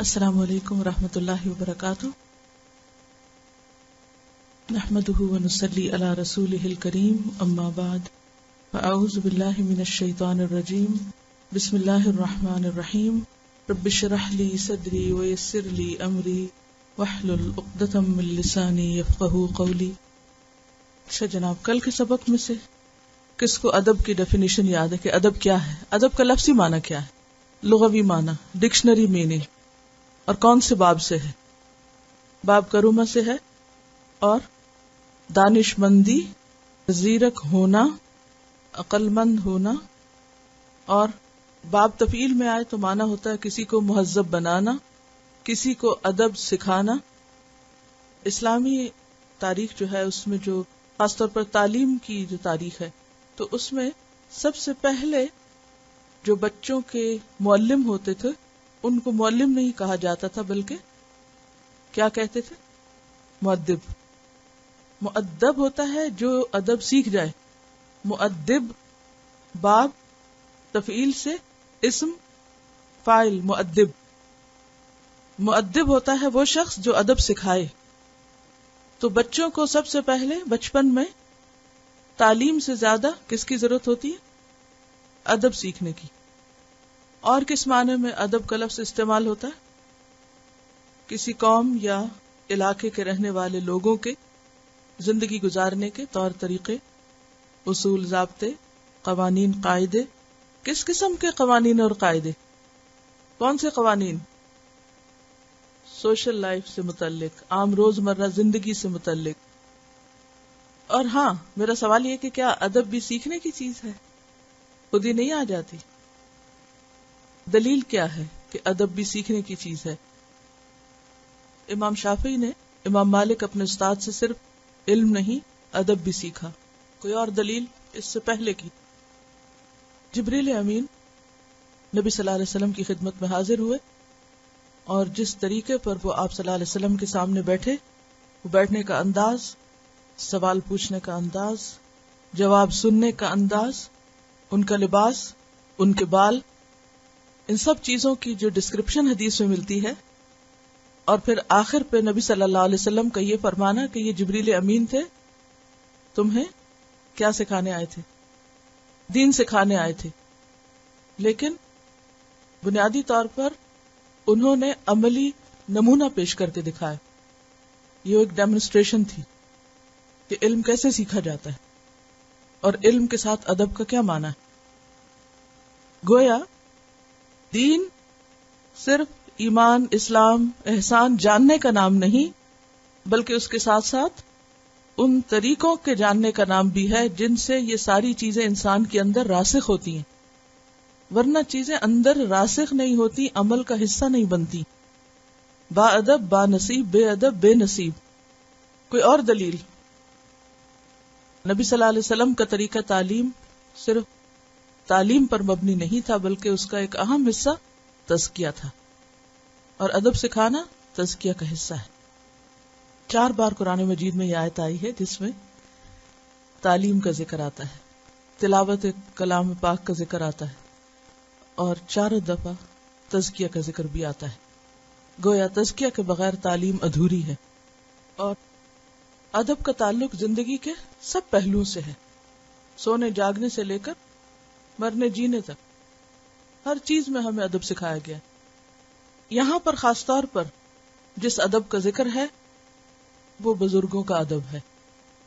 السلام علیکم ورحمۃ اللہ وبرکاتہ. نحمده ونصلی علی رسولہ الکریم. اما بعد فاعوذ باللہ من الشیطان الرجیم. بسم اللہ الرحمن الرحیم. رب اشرح لی صدری ویسر لی امری واحلل عقدۃ من لسانی یفقہوا قولی. اچھا جناب، کل کے سبق میں سے کس کو ادب کی ڈیفینیشن یاد ہے کہ ادب کیا ہے؟ ادب کا لفظی معنی کیا ہے؟ لغوی معنی، ڈکشنری میننگ، اور کون سے باب سے ہے؟ باب کرومہ سے ہے، اور دانش مندی، زیرک ہونا، عقل مند ہونا. اور باب تفعیل میں آئے تو معنی ہوتا ہے کسی کو مہذب بنانا، کسی کو ادب سکھانا. اسلامی تاریخ جو ہے اس میں جو خاص طور پر تعلیم کی جو تاریخ ہے، تو اس میں سب سے پہلے جو بچوں کے معلم ہوتے تھے ان کو معلم نہیں کہا جاتا تھا، بلکہ کیا کہتے تھے؟ مؤدب. مؤدب ہوتا ہے جو ادب سیکھ جائے. مؤدب باب تفعیل سے اسم فاعل مؤدب. مؤدب ہوتا ہے وہ شخص جو ادب سکھائے. تو بچوں کو سب سے پہلے بچپن میں تعلیم سے زیادہ کس کی ضرورت ہوتی ہے؟ ادب سیکھنے کی. اور کس معنی میں ادب کا لفظ استعمال ہوتا ہے؟ کسی قوم یا علاقے کے رہنے والے لوگوں کے زندگی گزارنے کے طور طریقے، اصول، ضابطے، قوانین، قاعدے. کس قسم کے قوانین اور قاعدے؟ کون سے قوانین؟ سوشل لائف سے متعلق، عام روزمرہ زندگی سے متعلق. اور ہاں، میرا سوال یہ کہ کیا ادب بھی سیکھنے کی چیز ہے؟ خود ہی نہیں آ جاتی. دلیل کیا ہے کہ ادب بھی سیکھنے کی چیز ہے؟ امام شافعی نے امام مالک اپنے استاد سے صرف علم نہیں ادب بھی سیکھا. کوئی اور دلیل اس سے پہلے کی؟ جبریل امین نبی صلی اللہ علیہ وسلم کی خدمت میں حاضر ہوئے، اور جس طریقے پر وہ آپ صلی اللہ علیہ وسلم کے سامنے بیٹھے، وہ بیٹھنے کا انداز، سوال پوچھنے کا انداز، جواب سننے کا انداز، ان کا لباس، ان کے بال، ان سب چیزوں کی جو ڈسکرپشن حدیث میں ملتی ہے، اور پھر آخر پہ نبی صلی اللہ علیہ وسلم کا یہ فرمانا کہ یہ جبریل امین تھے، تمہیں کیا سکھانے آئے تھے؟ دین سکھانے آئے تھے. لیکن بنیادی طور پر انہوں نے عملی نمونہ پیش کر کے دکھایا. یہ ایک ڈیمونسٹریشن تھی کہ علم کیسے سیکھا جاتا ہے، اور علم کے ساتھ ادب کا کیا معنی ہے. گویا دین صرف ایمان، اسلام، احسان جاننے کا نام نہیں، بلکہ اس کے ساتھ ساتھ ان طریقوں کے جاننے کا نام بھی ہے جن سے یہ ساری چیزیں انسان کے اندر راسخ ہوتی ہیں. ورنہ چیزیں اندر راسخ نہیں ہوتی، عمل کا حصہ نہیں بنتی. با ادب با نصیب، بے ادب بے نصیب. کوئی اور دلیل؟ نبی صلی اللہ علیہ وسلم کا طریقہ تعلیم صرف تعلیم پر مبنی نہیں تھا، بلکہ اس کا ایک اہم حصہ تزکیہ تھا، اور ادب سکھانا تزکیہ کا حصہ ہے. 4 بار قرآن مجید میں یہ آیت آئی ہے جس میں تعلیم کا ذکر آتا ہے، تلاوت کلام پاک کا ذکر آتا ہے، اور 4 دفعہ تزکیہ کا ذکر بھی آتا ہے. گویا تزکیہ کے بغیر تعلیم ادھوری ہے. اور ادب کا تعلق زندگی کے سب پہلوؤں سے ہے، سونے جاگنے سے لے کر مرنے جینے تک. ہر چیز میں ہمیں ادب سکھایا گیا. یہاں پر خاص طور پر جس ادب کا ذکر ہے وہ بزرگوں کا ادب ہے،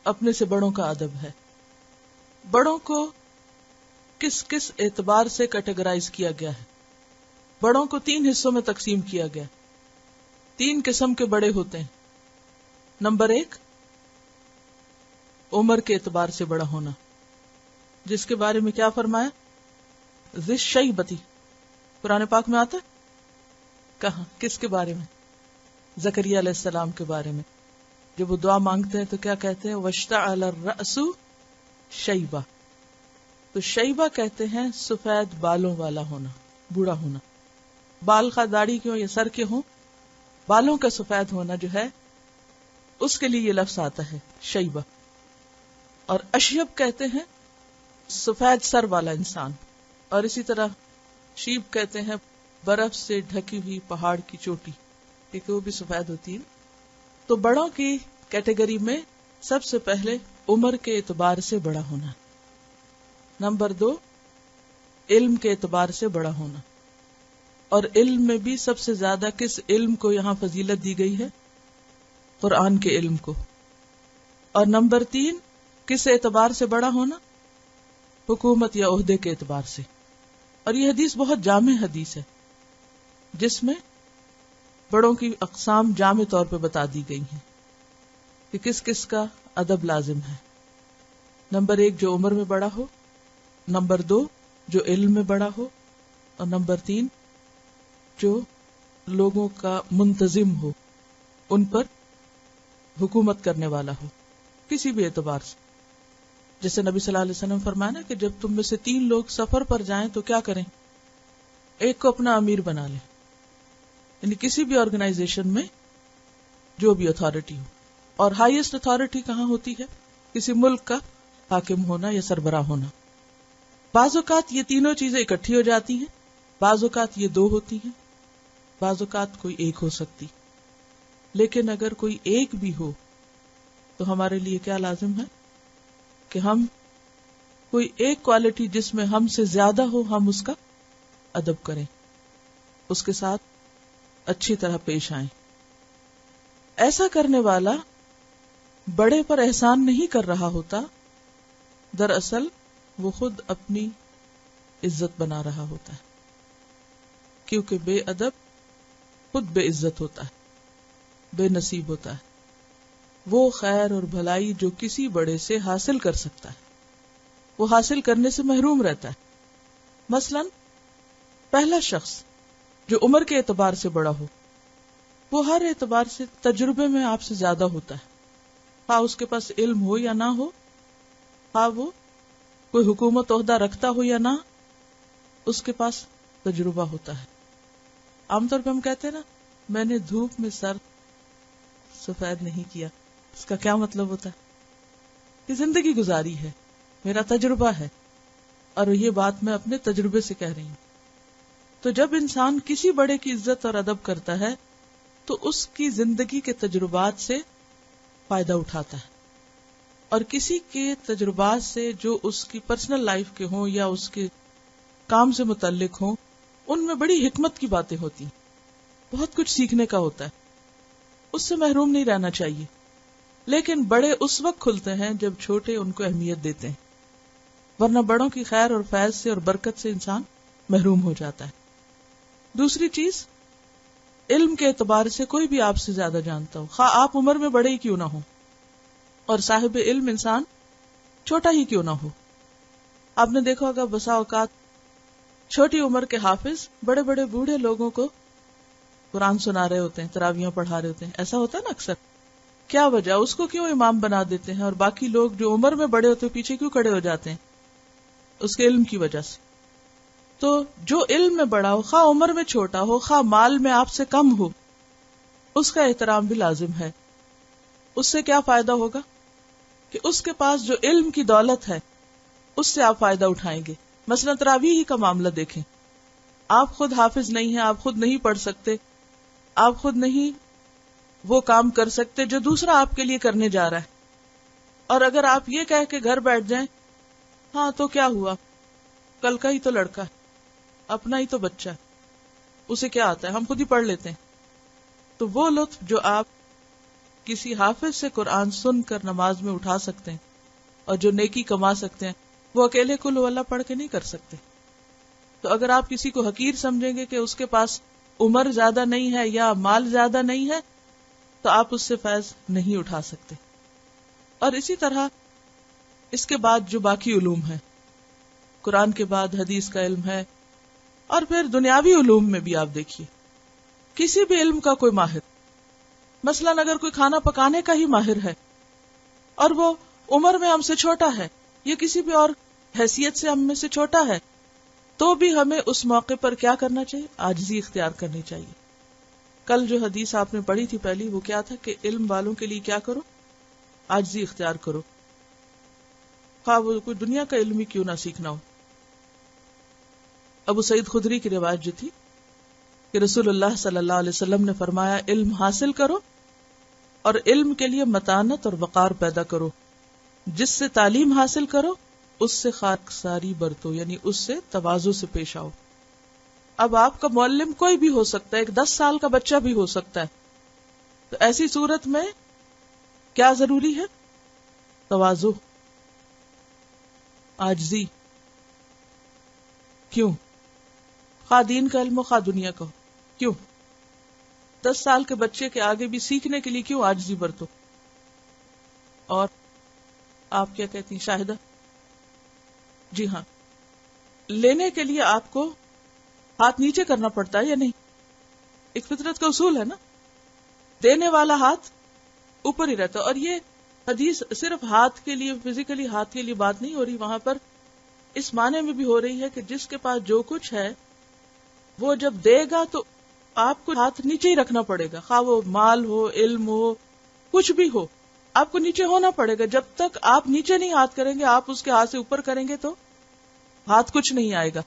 اپنے سے بڑوں کا ادب ہے. بڑوں کو کس کس اعتبار سے کیٹیگرائز کیا گیا ہے؟ بڑوں کو 3 حصوں میں تقسیم کیا گیا. 3 قسم کے بڑے ہوتے ہیں. نمبر 1، عمر کے اعتبار سے بڑا ہونا، جس کے بارے میں کیا فرمایا؟ ذی الشیبۃ. قرآن پاک میں آتا ہے کہاں؟ کس کے بارے میں؟ زکریا علیہ السلام کے بارے میں. جب وہ دعا مانگتے ہیں تو کیا کہتے ہیں؟ واشتعل الرأس شیبہ. تو شیبہ کہتے ہیں سفید بالوں والا ہونا، بوڑھا ہونا. بال خواہ داڑھی کیوں یا سر کے ہوں، بالوں کا سفید ہونا جو ہے اس کے لیے یہ لفظ آتا ہے شیبہ. اور اشیب کہتے ہیں سفید سر والا انسان. اور اسی طرح شیب کہتے ہیں برف سے ڈھکی ہوئی پہاڑ کی چوٹی، کیونکہ وہ بھی سفید ہوتی ہے. تو بڑوں کی کیٹیگری میں سب سے پہلے عمر کے اعتبار سے بڑا ہونا، نمبر 2 علم کے اعتبار سے بڑا ہونا، اور علم میں بھی سب سے زیادہ کس علم کو یہاں فضیلت دی گئی ہے؟ قرآن کے علم کو. اور نمبر 3 کس اعتبار سے بڑا ہونا؟ حکومت یا عہدے کے اعتبار سے. اور یہ حدیث بہت جامع حدیث ہے جس میں بڑوں کی اقسام جامع طور پہ بتا دی گئی ہیں کہ کس کس کا ادب لازم ہے. نمبر 1 جو عمر میں بڑا ہو، نمبر 2 جو علم میں بڑا ہو، اور نمبر 3 جو لوگوں کا منتظم ہو، ان پر حکومت کرنے والا ہو کسی بھی اعتبار سے. جیسے نبی صلی اللہ علیہ وسلم فرمایا نا کہ جب تم میں سے 3 لوگ سفر پر جائیں تو کیا کریں؟ ایک کو اپنا امیر بنا لیں، یعنی کسی بھی آرگنائزیشن میں جو بھی اتھارٹی ہو. اور ہائیسٹ اتھارٹی کہاں ہوتی ہے؟ کسی ملک کا حاکم ہونا یا سربراہ ہونا. بعض اوقات یہ تینوں چیزیں اکٹھی ہو جاتی ہیں، بعض اوقات یہ 2 ہوتی ہیں، بعض اوقات کوئی ایک ہو سکتی. لیکن اگر کوئی ایک بھی ہو تو ہمارے لیے کیا لازم ہے کہ ہم کوئی ایک کوالٹی جس میں ہم سے زیادہ ہو ہم اس کا ادب کریں، اس کے ساتھ اچھی طرح پیش آئیں. ایسا کرنے والا بڑے پر احسان نہیں کر رہا ہوتا، دراصل وہ خود اپنی عزت بنا رہا ہوتا ہے، کیونکہ بے ادب خود بے عزت ہوتا ہے، بے نصیب ہوتا ہے. وہ خیر اور بھلائی جو کسی بڑے سے حاصل کر سکتا ہے وہ حاصل کرنے سے محروم رہتا ہے. مثلا پہلا شخص جو عمر کے اعتبار سے بڑا ہو، وہ ہر اعتبار سے تجربے میں آپ سے زیادہ ہوتا ہے، خواہ اس کے پاس علم ہو یا نہ ہو، خواہ وہ کوئی حکومت عہدہ رکھتا ہو یا نہ، اس کے پاس تجربہ ہوتا ہے. عام طور پہ ہم کہتے ہیں نا میں نے دھوپ میں سر سفید نہیں کیا، اس کا کیا مطلب ہوتا ہے کہ زندگی گزاری ہے، میرا تجربہ ہے، اور یہ بات میں اپنے تجربے سے کہہ رہی ہوں. تو جب انسان کسی بڑے کی عزت اور ادب کرتا ہے تو اس کی زندگی کے تجربات سے فائدہ اٹھاتا ہے، اور کسی کے تجربات سے جو اس کی پرسنل لائف کے ہوں یا اس کے کام سے متعلق ہوں، ان میں بڑی حکمت کی باتیں ہوتی ہیں، بہت کچھ سیکھنے کا ہوتا ہے. اس سے محروم نہیں رہنا چاہیے. لیکن بڑے اس وقت کھلتے ہیں جب چھوٹے ان کو اہمیت دیتے ہیں، ورنہ بڑوں کی خیر اور فیض سے اور برکت سے انسان محروم ہو جاتا ہے. دوسری چیز، علم کے اعتبار سے کوئی بھی آپ سے زیادہ جانتا ہو، خواہ آپ عمر میں بڑے ہی کیوں نہ ہو، اور صاحب علم انسان چھوٹا ہی کیوں نہ ہو. آپ نے دیکھا ہوگا بسا اوقات چھوٹی عمر کے حافظ بڑے بڑے بوڑھے لوگوں کو قرآن سنا رہے ہوتے ہیں، تراویحاں پڑھا رہے ہوتے ہیں. ایسا ہوتا ہے نا اکثر. کیا وجہ؟ اس کو کیوں امام بنا دیتے ہیں اور باقی لوگ جو عمر میں بڑے ہوتے ہیں پیچھے کیوں کھڑے ہو جاتے ہیں؟ اس کے علم کی وجہ سے. تو جو علم میں بڑا ہو، خواہ عمر میں چھوٹا ہو، خواہ مال میں آپ سے کم ہو، اس کا احترام بھی لازم ہے. اس سے کیا فائدہ ہوگا کہ اس کے پاس جو علم کی دولت ہے اس سے آپ فائدہ اٹھائیں گے. مثلا تراویح ہی کا معاملہ دیکھیں، آپ خود حافظ نہیں ہیں، آپ خود نہیں پڑھ سکتے، آپ خود نہیں وہ کام کر سکتے جو دوسرا آپ کے لیے کرنے جا رہا ہے. اور اگر آپ یہ کہہ کے گھر بیٹھ جائیں ہاں تو کیا ہوا، کل کا ہی تو لڑکا ہے، اپنا ہی تو بچہ ہے، اسے کیا آتا ہے، ہم خود ہی پڑھ لیتے ہیں. تو وہ لطف جو آپ کسی حافظ سے قرآن سن کر نماز میں اٹھا سکتے ہیں اور جو نیکی کما سکتے ہیں، وہ اکیلے کل ہو اللہ پڑھ کے نہیں کر سکتے. تو اگر آپ کسی کو حقیر سمجھیں گے کہ اس کے پاس عمر زیادہ نہیں ہے یا مال زیادہ نہیں ہے تو آپ اس سے فیض نہیں اٹھا سکتے. اور اسی طرح اس کے بعد جو باقی علوم ہیں، قرآن کے بعد حدیث کا علم ہے، اور پھر دنیاوی علوم میں بھی آپ دیکھیے کسی بھی علم کا کوئی ماہر، مثلا اگر کوئی کھانا پکانے کا ہی ماہر ہے اور وہ عمر میں ہم سے چھوٹا ہے یا کسی بھی اور حیثیت سے ہم میں سے چھوٹا ہے، تو بھی ہمیں اس موقع پر کیا کرنا چاہیے؟ عاجزی اختیار کرنی چاہیے. کل جو حدیث آپ نے پڑھی تھی پہلی، وہ کیا تھا کہ علم والوں کے لیے کیا کرو؟ عاجزی اختیار کرو، خواہ وہ کوئی دنیا کا علم ہی کیوں نہ سیکھنا ہو. ابو سعید خدری کی روایت جو تھی کہ رسول اللہ صلی اللہ علیہ وسلم نے فرمایا علم حاصل کرو اور علم کے لیے متانت اور وقار پیدا کرو، جس سے تعلیم حاصل کرو اس سے خاکساری برتو، یعنی اس سے تواضع سے پیش آؤ۔ اب آپ کا معلم کوئی بھی ہو سکتا ہے، ایک 10 سال کا بچہ بھی ہو سکتا ہے، تو ایسی صورت میں کیا ضروری ہے؟ تواضع، عاجزی۔ کیوں؟ خواہ دین کا علم ہو خواہ دنیا کا ہو، کیوں؟ 10 سال کے بچے کے آگے بھی سیکھنے کے لیے کیوں عاجزی برتو؟ اور آپ کیا کہتی ہیں شاہدہ؟ جی ہاں، لینے کے لیے آپ کو ہاتھ نیچے کرنا پڑتا ہے یا نہیں؟ ایک فطرت کا اصول ہے نا، دینے والا ہاتھ اوپر ہی رہتا ہے۔ اور یہ حدیث صرف ہاتھ کے لیے، فزیکلی ہاتھ کے لیے بات نہیں ہو رہی، وہاں پر اس معنی میں بھی ہو رہی ہے کہ جس کے پاس جو کچھ ہے وہ جب دے گا تو آپ کو ہاتھ نیچے ہی رکھنا پڑے گا، خواہ وہ مال ہو، علم ہو، کچھ بھی ہو، آپ کو نیچے ہونا پڑے گا۔ جب تک آپ نیچے نہیں ہاتھ کریں گے، آپ اس کے ہاتھ سے اوپر کریں گے تو ہاتھ کچھ نہیں آئے گا۔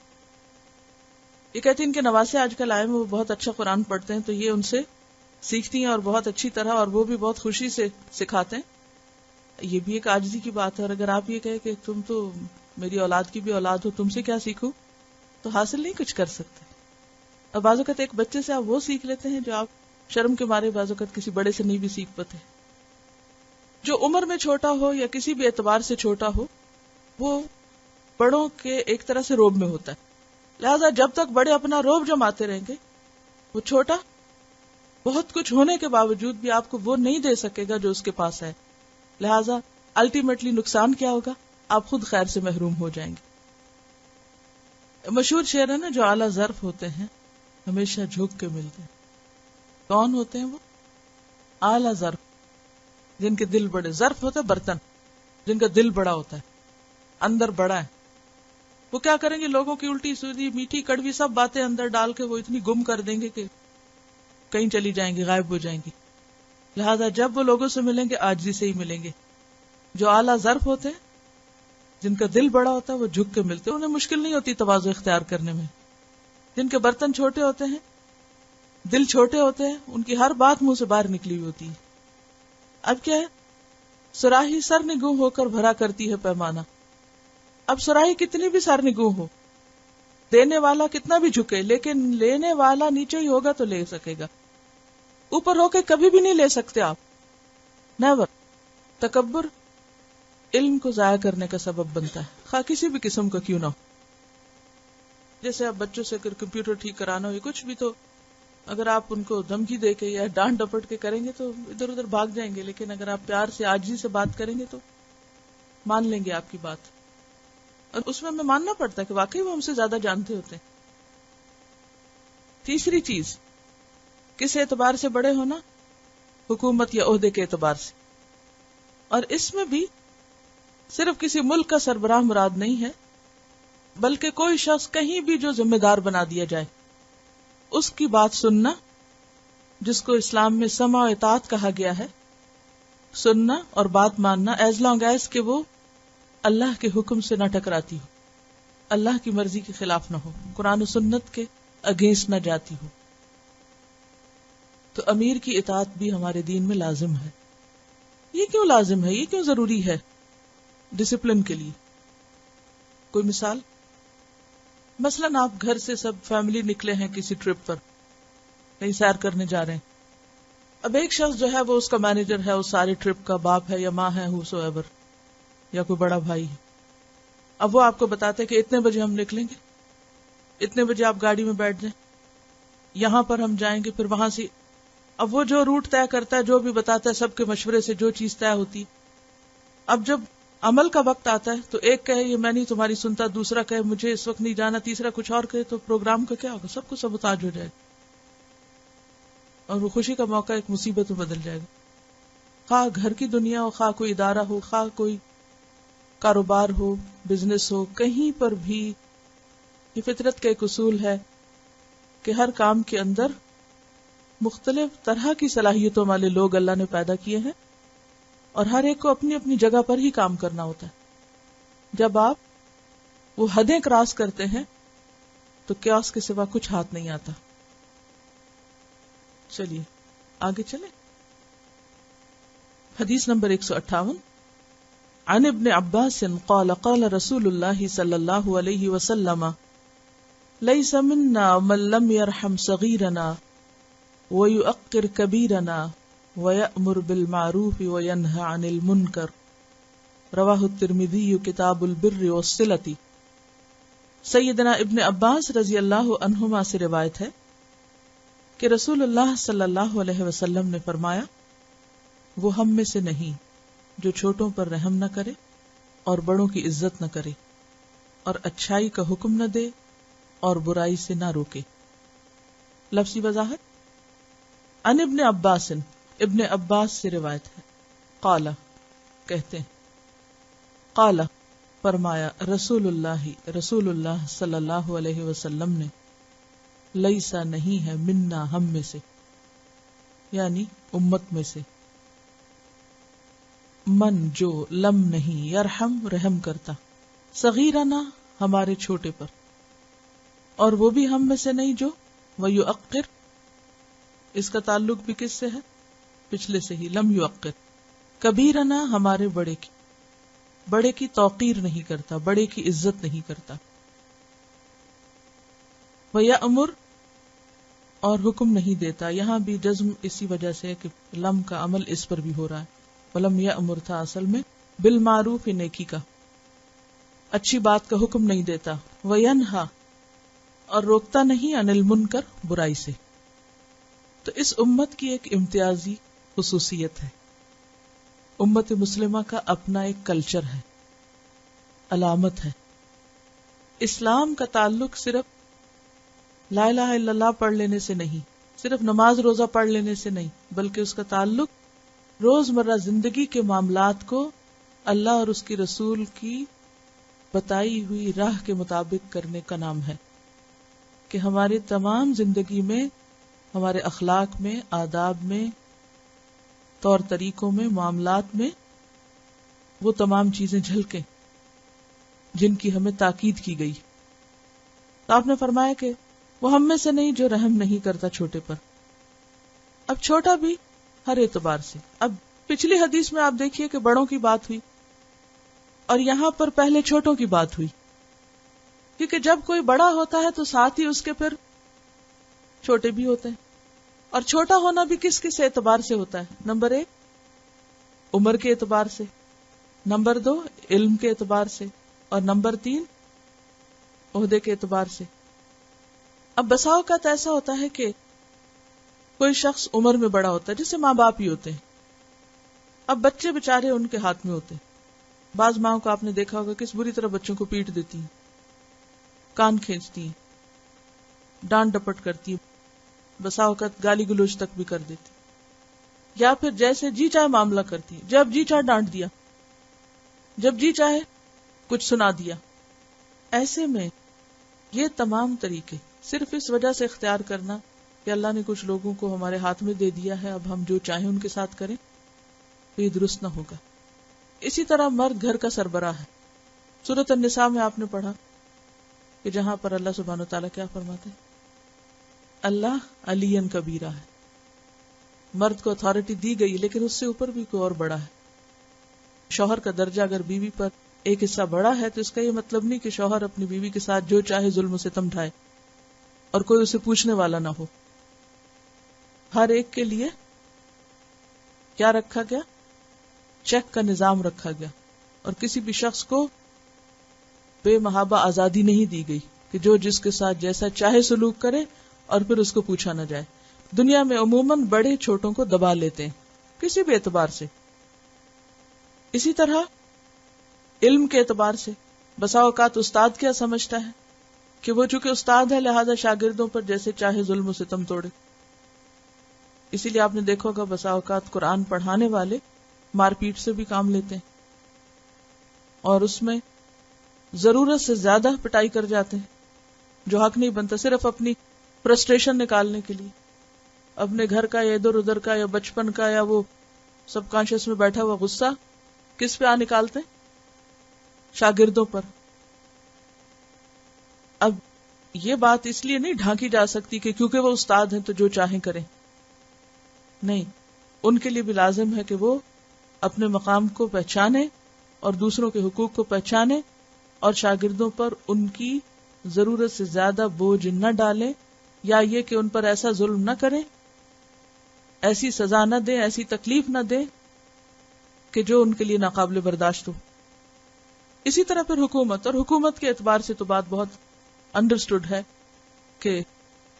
یہ کہتی ہیں ان کے نواسے آج کل آئے ہیں، وہ بہت اچھا قرآن پڑھتے ہیں، تو یہ ان سے سیکھتی ہیں اور بہت اچھی طرح، اور وہ بھی بہت خوشی سے سکھاتے ہیں۔ یہ بھی ایک عاجزی کی بات ہے، اور اگر آپ یہ کہیں کہ تم تو میری اولاد کی بھی اولاد ہو، تم سے کیا سیکھوں، تو حاصل نہیں کچھ کر سکتے۔ اور بعض اوقات ایک بچے سے آپ وہ سیکھ لیتے ہیں جو آپ شرم کے مارے بعض اوقات کسی بڑے سے نہیں بھی سیکھ پاتے۔ جو عمر میں چھوٹا ہو یا کسی بھی اعتبار سے چھوٹا ہو، وہ بڑوں کے ایک طرح سے روب میں ہوتا ہے، لہذا جب تک بڑے اپنا روب جماتے رہیں گے، وہ چھوٹا بہت کچھ ہونے کے باوجود بھی آپ کو وہ نہیں دے سکے گا جو اس کے پاس ہے، لہذا الٹیمیٹلی نقصان کیا ہوگا؟ آپ خود خیر سے محروم ہو جائیں گے۔ مشہور شعر ہے نا، جو اعلیٰ ظرف ہوتے ہیں ہمیشہ جھک کے ملتے ہیں۔ کون ہوتے ہیں وہ؟ اعلیٰ ظرف، جن کے دل بڑے، ظرف ہوتا ہے برتن، جن کا دل بڑا ہوتا ہے، اندر بڑا ہے۔ وہ کیا کریں گے؟ لوگوں کی الٹی سیدھی میٹھی کڑوی سب باتیں اندر ڈال کے وہ اتنی گم کر دیں گے کہ کہیں چلی جائیں گی، غائب ہو جائیں گی۔ لہذا جب وہ لوگوں سے ملیں گے عاجزی سے ہی ملیں گے۔ جو اعلیٰ ظرف ہوتے ہیں، جن کا دل بڑا ہوتا ہے، وہ جھک کے ملتے ہیں، انہیں مشکل نہیں ہوتی تواضع اختیار کرنے میں۔ جن کے برتن چھوٹے ہوتے ہیں، دل چھوٹے ہوتے ہیں، ان کی ہر بات منہ سے باہر نکلی ہوئی ہوتی ہے۔ اب کیا ہے؟ صراحی سرنگوں ہو کر بھرا کرتی ہے پیمانہ۔ اب صراحی کتنی بھی سرنگوں ہو، دینے والا کتنا بھی جھکے، لیکن لینے والا نیچے ہی ہوگا تو لے سکے گا، اوپر ہو کے کبھی بھی نہیں لے سکتے آپ، نیور۔ تکبر علم کو ضائع کرنے کا سبب بنتا ہے، خواہ کسی بھی قسم کا کیوں نہ ہو۔ جیسے آپ بچوں سے اگر کمپیوٹر ٹھیک کرانا ہو کچھ بھی، تو اگر آپ ان کو دھمکی دے کے یا ڈانٹ ڈپٹ کے کریں گے تو ادھر ادھر بھاگ جائیں گے، لیکن اگر آپ پیار سے عاجزی سے بات کریں گے تو مان لیں گے آپ کی بات، اور اس میں ہمیں ماننا پڑتا ہے کہ واقعی وہ ہم سے زیادہ جانتے ہوتے ہیں۔ تیسری چیز، کس اعتبار سے بڑے ہونا؟ حکومت یا عہدے کے اعتبار سے، اور اس میں بھی صرف کسی ملک کا سربراہ مراد نہیں ہے، بلکہ کوئی شخص کہیں بھی جو ذمہ دار بنا دیا جائے اس کی بات سننا، جس کو اسلام میں سمع و اطاعت کہا گیا ہے، سننا اور بات ماننا ایز لانگ ایز کہ وہ اللہ کے حکم سے نہ ٹکراتی ہو، اللہ کی مرضی کے خلاف نہ ہو، قرآن و سنت کے اگینسٹ نہ جاتی ہو۔ تو امیر کی اطاعت بھی ہمارے دین میں لازم ہے۔ یہ کیوں لازم ہے؟ یہ کیوں ضروری ہے؟ ڈسپلن کے لیے۔ کوئی مثال؟ مثلاً آپ گھر سے سب فیملی نکلے ہیں کسی ٹرپ پر، کہیں سیر کرنے جا رہے ہیں۔ اب ایک شخص جو ہے وہ اس کا مینیجر ہے، اس سارے ٹرپ کا باپ ہے یا ماں ہے، ہو سو ایور، یا کوئی بڑا بھائی ہے۔ اب وہ آپ کو بتاتے کہ اتنے بجے ہم نکلیں گے، اتنے بجے آپ گاڑی میں بیٹھ جائیں، یہاں پر ہم جائیں گے، پھر وہاں سے۔ اب وہ جو روٹ طے کرتا ہے، جو بھی بتاتا ہے، سب کے مشورے سے جو چیز طے ہوتی۔ اب جب عمل کا وقت آتا ہے تو ایک کہے یہ میں نہیں تمہاری سنتا، دوسرا کہے مجھے اس وقت نہیں جانا، تیسرا کچھ اور کہے، تو پروگرام کا کیا ہوگا؟ سب کو سبوتاج ہو جائے گا، اور وہ خوشی کا موقع ایک مصیبت میں بدل جائے گا۔ خواہ گھر کی دنیا ہو، خواہ کوئی ادارہ ہو، خواہ کوئی کاروبار ہو، بزنس ہو، کہیں پر بھی یہ فطرت کا ایک اصول ہے کہ ہر کام کے اندر مختلف طرح کی صلاحیتوں والے لوگ اللہ نے پیدا کیے ہیں، اور ہر ایک کو اپنی اپنی جگہ پر ہی کام کرنا ہوتا ہے۔ جب آپ وہ حدیں کراس کرتے ہیں تو قیاس کے سوا کچھ ہاتھ نہیں آتا۔ چلیے آگے چلیں. حدیث نمبر 158. عن ابن عباس قال قال رسول الله صلی اللہ علیہ وسلم ليس منا من لم يرحم صغيرنا ويؤقر كبيرنا ويأمر بالمعروف وينهى عن المنكر. رواہ الترمذی کتاب البر والصلة. سیدنا ابن عباس رضی اللہ عنہما سے روایت ہے کہ رسول اللہ صلی اللہ علیہ وسلم نے فرمایا وہ ہم میں سے نہیں جو چھوٹوں پر رحم نہ کرے اور بڑوں کی عزت نہ کرے اور اچھائی کا حکم نہ دے اور برائی سے نہ روکے. لفظی وضاحت. ان ابن عباس ابن عباس سے روایت ہے. قال کہتے ہیں قال فرمایا رسول اللہ صلی اللہ علیہ وسلم نے لیسا نہیں ہے منا ہم میں سے یعنی امت میں سے من جو لم نہیں یرحم رحم کرتا صغیرنا ہمارے چھوٹے پر اور وہ بھی ہم میں سے نہیں جو ویؤقر اس کا تعلق بھی کس سے ہے پچھلے سے ہی لم یؤقر کبیرنا ہمارے بڑے کی توقیر نہیں کرتا بڑے کی عزت نہیں کرتا. وَيَأْمُرُ اور حکم نہیں دیتا. یہاں بھی جزم اسی وجہ سے کہ لم کا عمل اس پر بھی ہو رہا ہے. وَلَمْ يَأْمُرْ تھا اصل میں بالمعروف نیکی کا اچھی بات کا حکم نہیں دیتا. وَيَنْهَا اور روکتا نہیں عن المنکر برائی سے. تو اس امت کی ایک امتیازی خصوصیت ہے. امت مسلمہ کا اپنا ایک کلچر ہے علامت ہے. اسلام کا تعلق صرف لا الہ الا اللہ پڑھ لینے سے نہیں صرف نماز روزہ پڑھ لینے سے نہیں بلکہ اس کا تعلق روزمرہ زندگی کے معاملات کو اللہ اور اس کی رسول کی بتائی ہوئی راہ کے مطابق کرنے کا نام ہے کہ ہماری تمام زندگی میں ہمارے اخلاق میں آداب میں طور طریقوں میں معاملات میں وہ تمام چیزیں جھلکیں جن کی ہمیں تاکید کی گئی. تو آپ نے فرمایا کہ وہ ہم میں سے نہیں جو رحم نہیں کرتا چھوٹے پر. اب چھوٹا بھی ہر اعتبار سے. اب پچھلی حدیث میں آپ دیکھیے کہ بڑوں کی بات ہوئی اور یہاں پر پہلے چھوٹوں کی بات ہوئی کیونکہ جب کوئی بڑا ہوتا ہے تو ساتھ ہی اس کے پھر چھوٹے بھی ہوتے ہیں. اور چھوٹا ہونا بھی کس کس اعتبار سے ہوتا ہے؟ نمبر 1 عمر کے اعتبار سے، نمبر 2 علم کے اعتبار سے اور نمبر 3 عہدے کے اعتبار سے. اب بسا اوقات ایسا ہوتا ہے کہ کوئی شخص عمر میں بڑا ہوتا ہے جسے ماں باپ ہی ہوتے ہیں. اب بچے بےچارے ان کے ہاتھ میں ہوتے ہیں. بعض ماں کو آپ نے دیکھا ہوگا کس بری طرح بچوں کو پیٹ دیتی ہیں، کان کھینچتی ہیں، ڈانٹ ڈپٹ کرتی ہیں، بسا اوقات گالی گلوچ تک بھی کر دیتی یا پھر جیسے جی چاہے معاملہ کرتی ہیں. جب جی چاہے ڈانٹ دیا، جب جی چاہے کچھ سنا دیا. ایسے میں یہ تمام طریقے صرف اس وجہ سے اختیار کرنا کہ اللہ نے کچھ لوگوں کو ہمارے ہاتھ میں دے دیا ہے اب ہم جو چاہیں ان کے ساتھ کریں تو یہ درست نہ ہوگا. اسی طرح مرد گھر کا سربراہ ہے. سورۃ النساء میں آپ نے پڑھا کہ جہاں پر اللہ سبحانہ وتعالیٰ کیا فرماتے ہیں اللہ علی کبیرہ ہے. مرد کو اتھارٹی دی گئی لیکن اس سے اوپر بھی کوئی اور بڑا ہے. شوہر کا درجہ اگر بیوی پر ایک حصہ بڑا ہے تو اس کا یہ مطلب نہیں کہ شوہر اپنی بیوی کے ساتھ جو چاہے ظلم و ستم ڈھائے اور کوئی اسے پوچھنے والا نہ ہو. ہر ایک کے لیے کیا رکھا گیا؟ چیک کا نظام رکھا گیا اور کسی بھی شخص کو بے محابہ آزادی نہیں دی گئی کہ جو جس کے ساتھ جیسا چاہے سلوک کرے اور پھر اس کو پوچھا نہ جائے. دنیا میں عموماً بڑے چھوٹوں کو دبا لیتے ہیں کسی بھی اعتبار سے. اسی طرح علم کے اعتبار سے بسا اوقات استاد کیا سمجھتا ہے کہ وہ چونکہ استاد ہے لہذا شاگردوں پر جیسے چاہے ظلم و ستم توڑے. اسی لیے آپ نے دیکھا ہوگا بسا اوقات قرآن پڑھانے والے مار پیٹ سے بھی کام لیتے ہیں اور اس میں ضرورت سے زیادہ پٹائی کر جاتے ہیں جو حق نہیں بنتا صرف اپنی فرسٹریشن نکالنے کے لیے. اپنے گھر کا یا ادھر ادھر کا یا بچپن کا یا وہ سب کانشیس میں بیٹھا ہوا غصہ کس پہ نکالتے ہیں؟ شاگردوں پر. اب یہ بات اس لیے نہیں ڈھانکی جا سکتی کہ کیونکہ وہ استاد ہیں تو جو چاہیں کریں. نہیں، ان کے لیے بھی لازم ہے کہ وہ اپنے مقام کو پہچانے اور دوسروں کے حقوق کو پہچانے اور شاگردوں پر ان کی ضرورت سے زیادہ بوجھ نہ ڈالیں، یا یہ کہ ان پر ایسا ظلم نہ کریں، ایسی سزا نہ دیں، ایسی تکلیف نہ دیں کہ جو ان کے لیے ناقابل برداشت ہو۔ اسی طرح پھر حکومت، اور حکومت کے اعتبار سے تو بات بہت انڈرسٹوڈ ہے کہ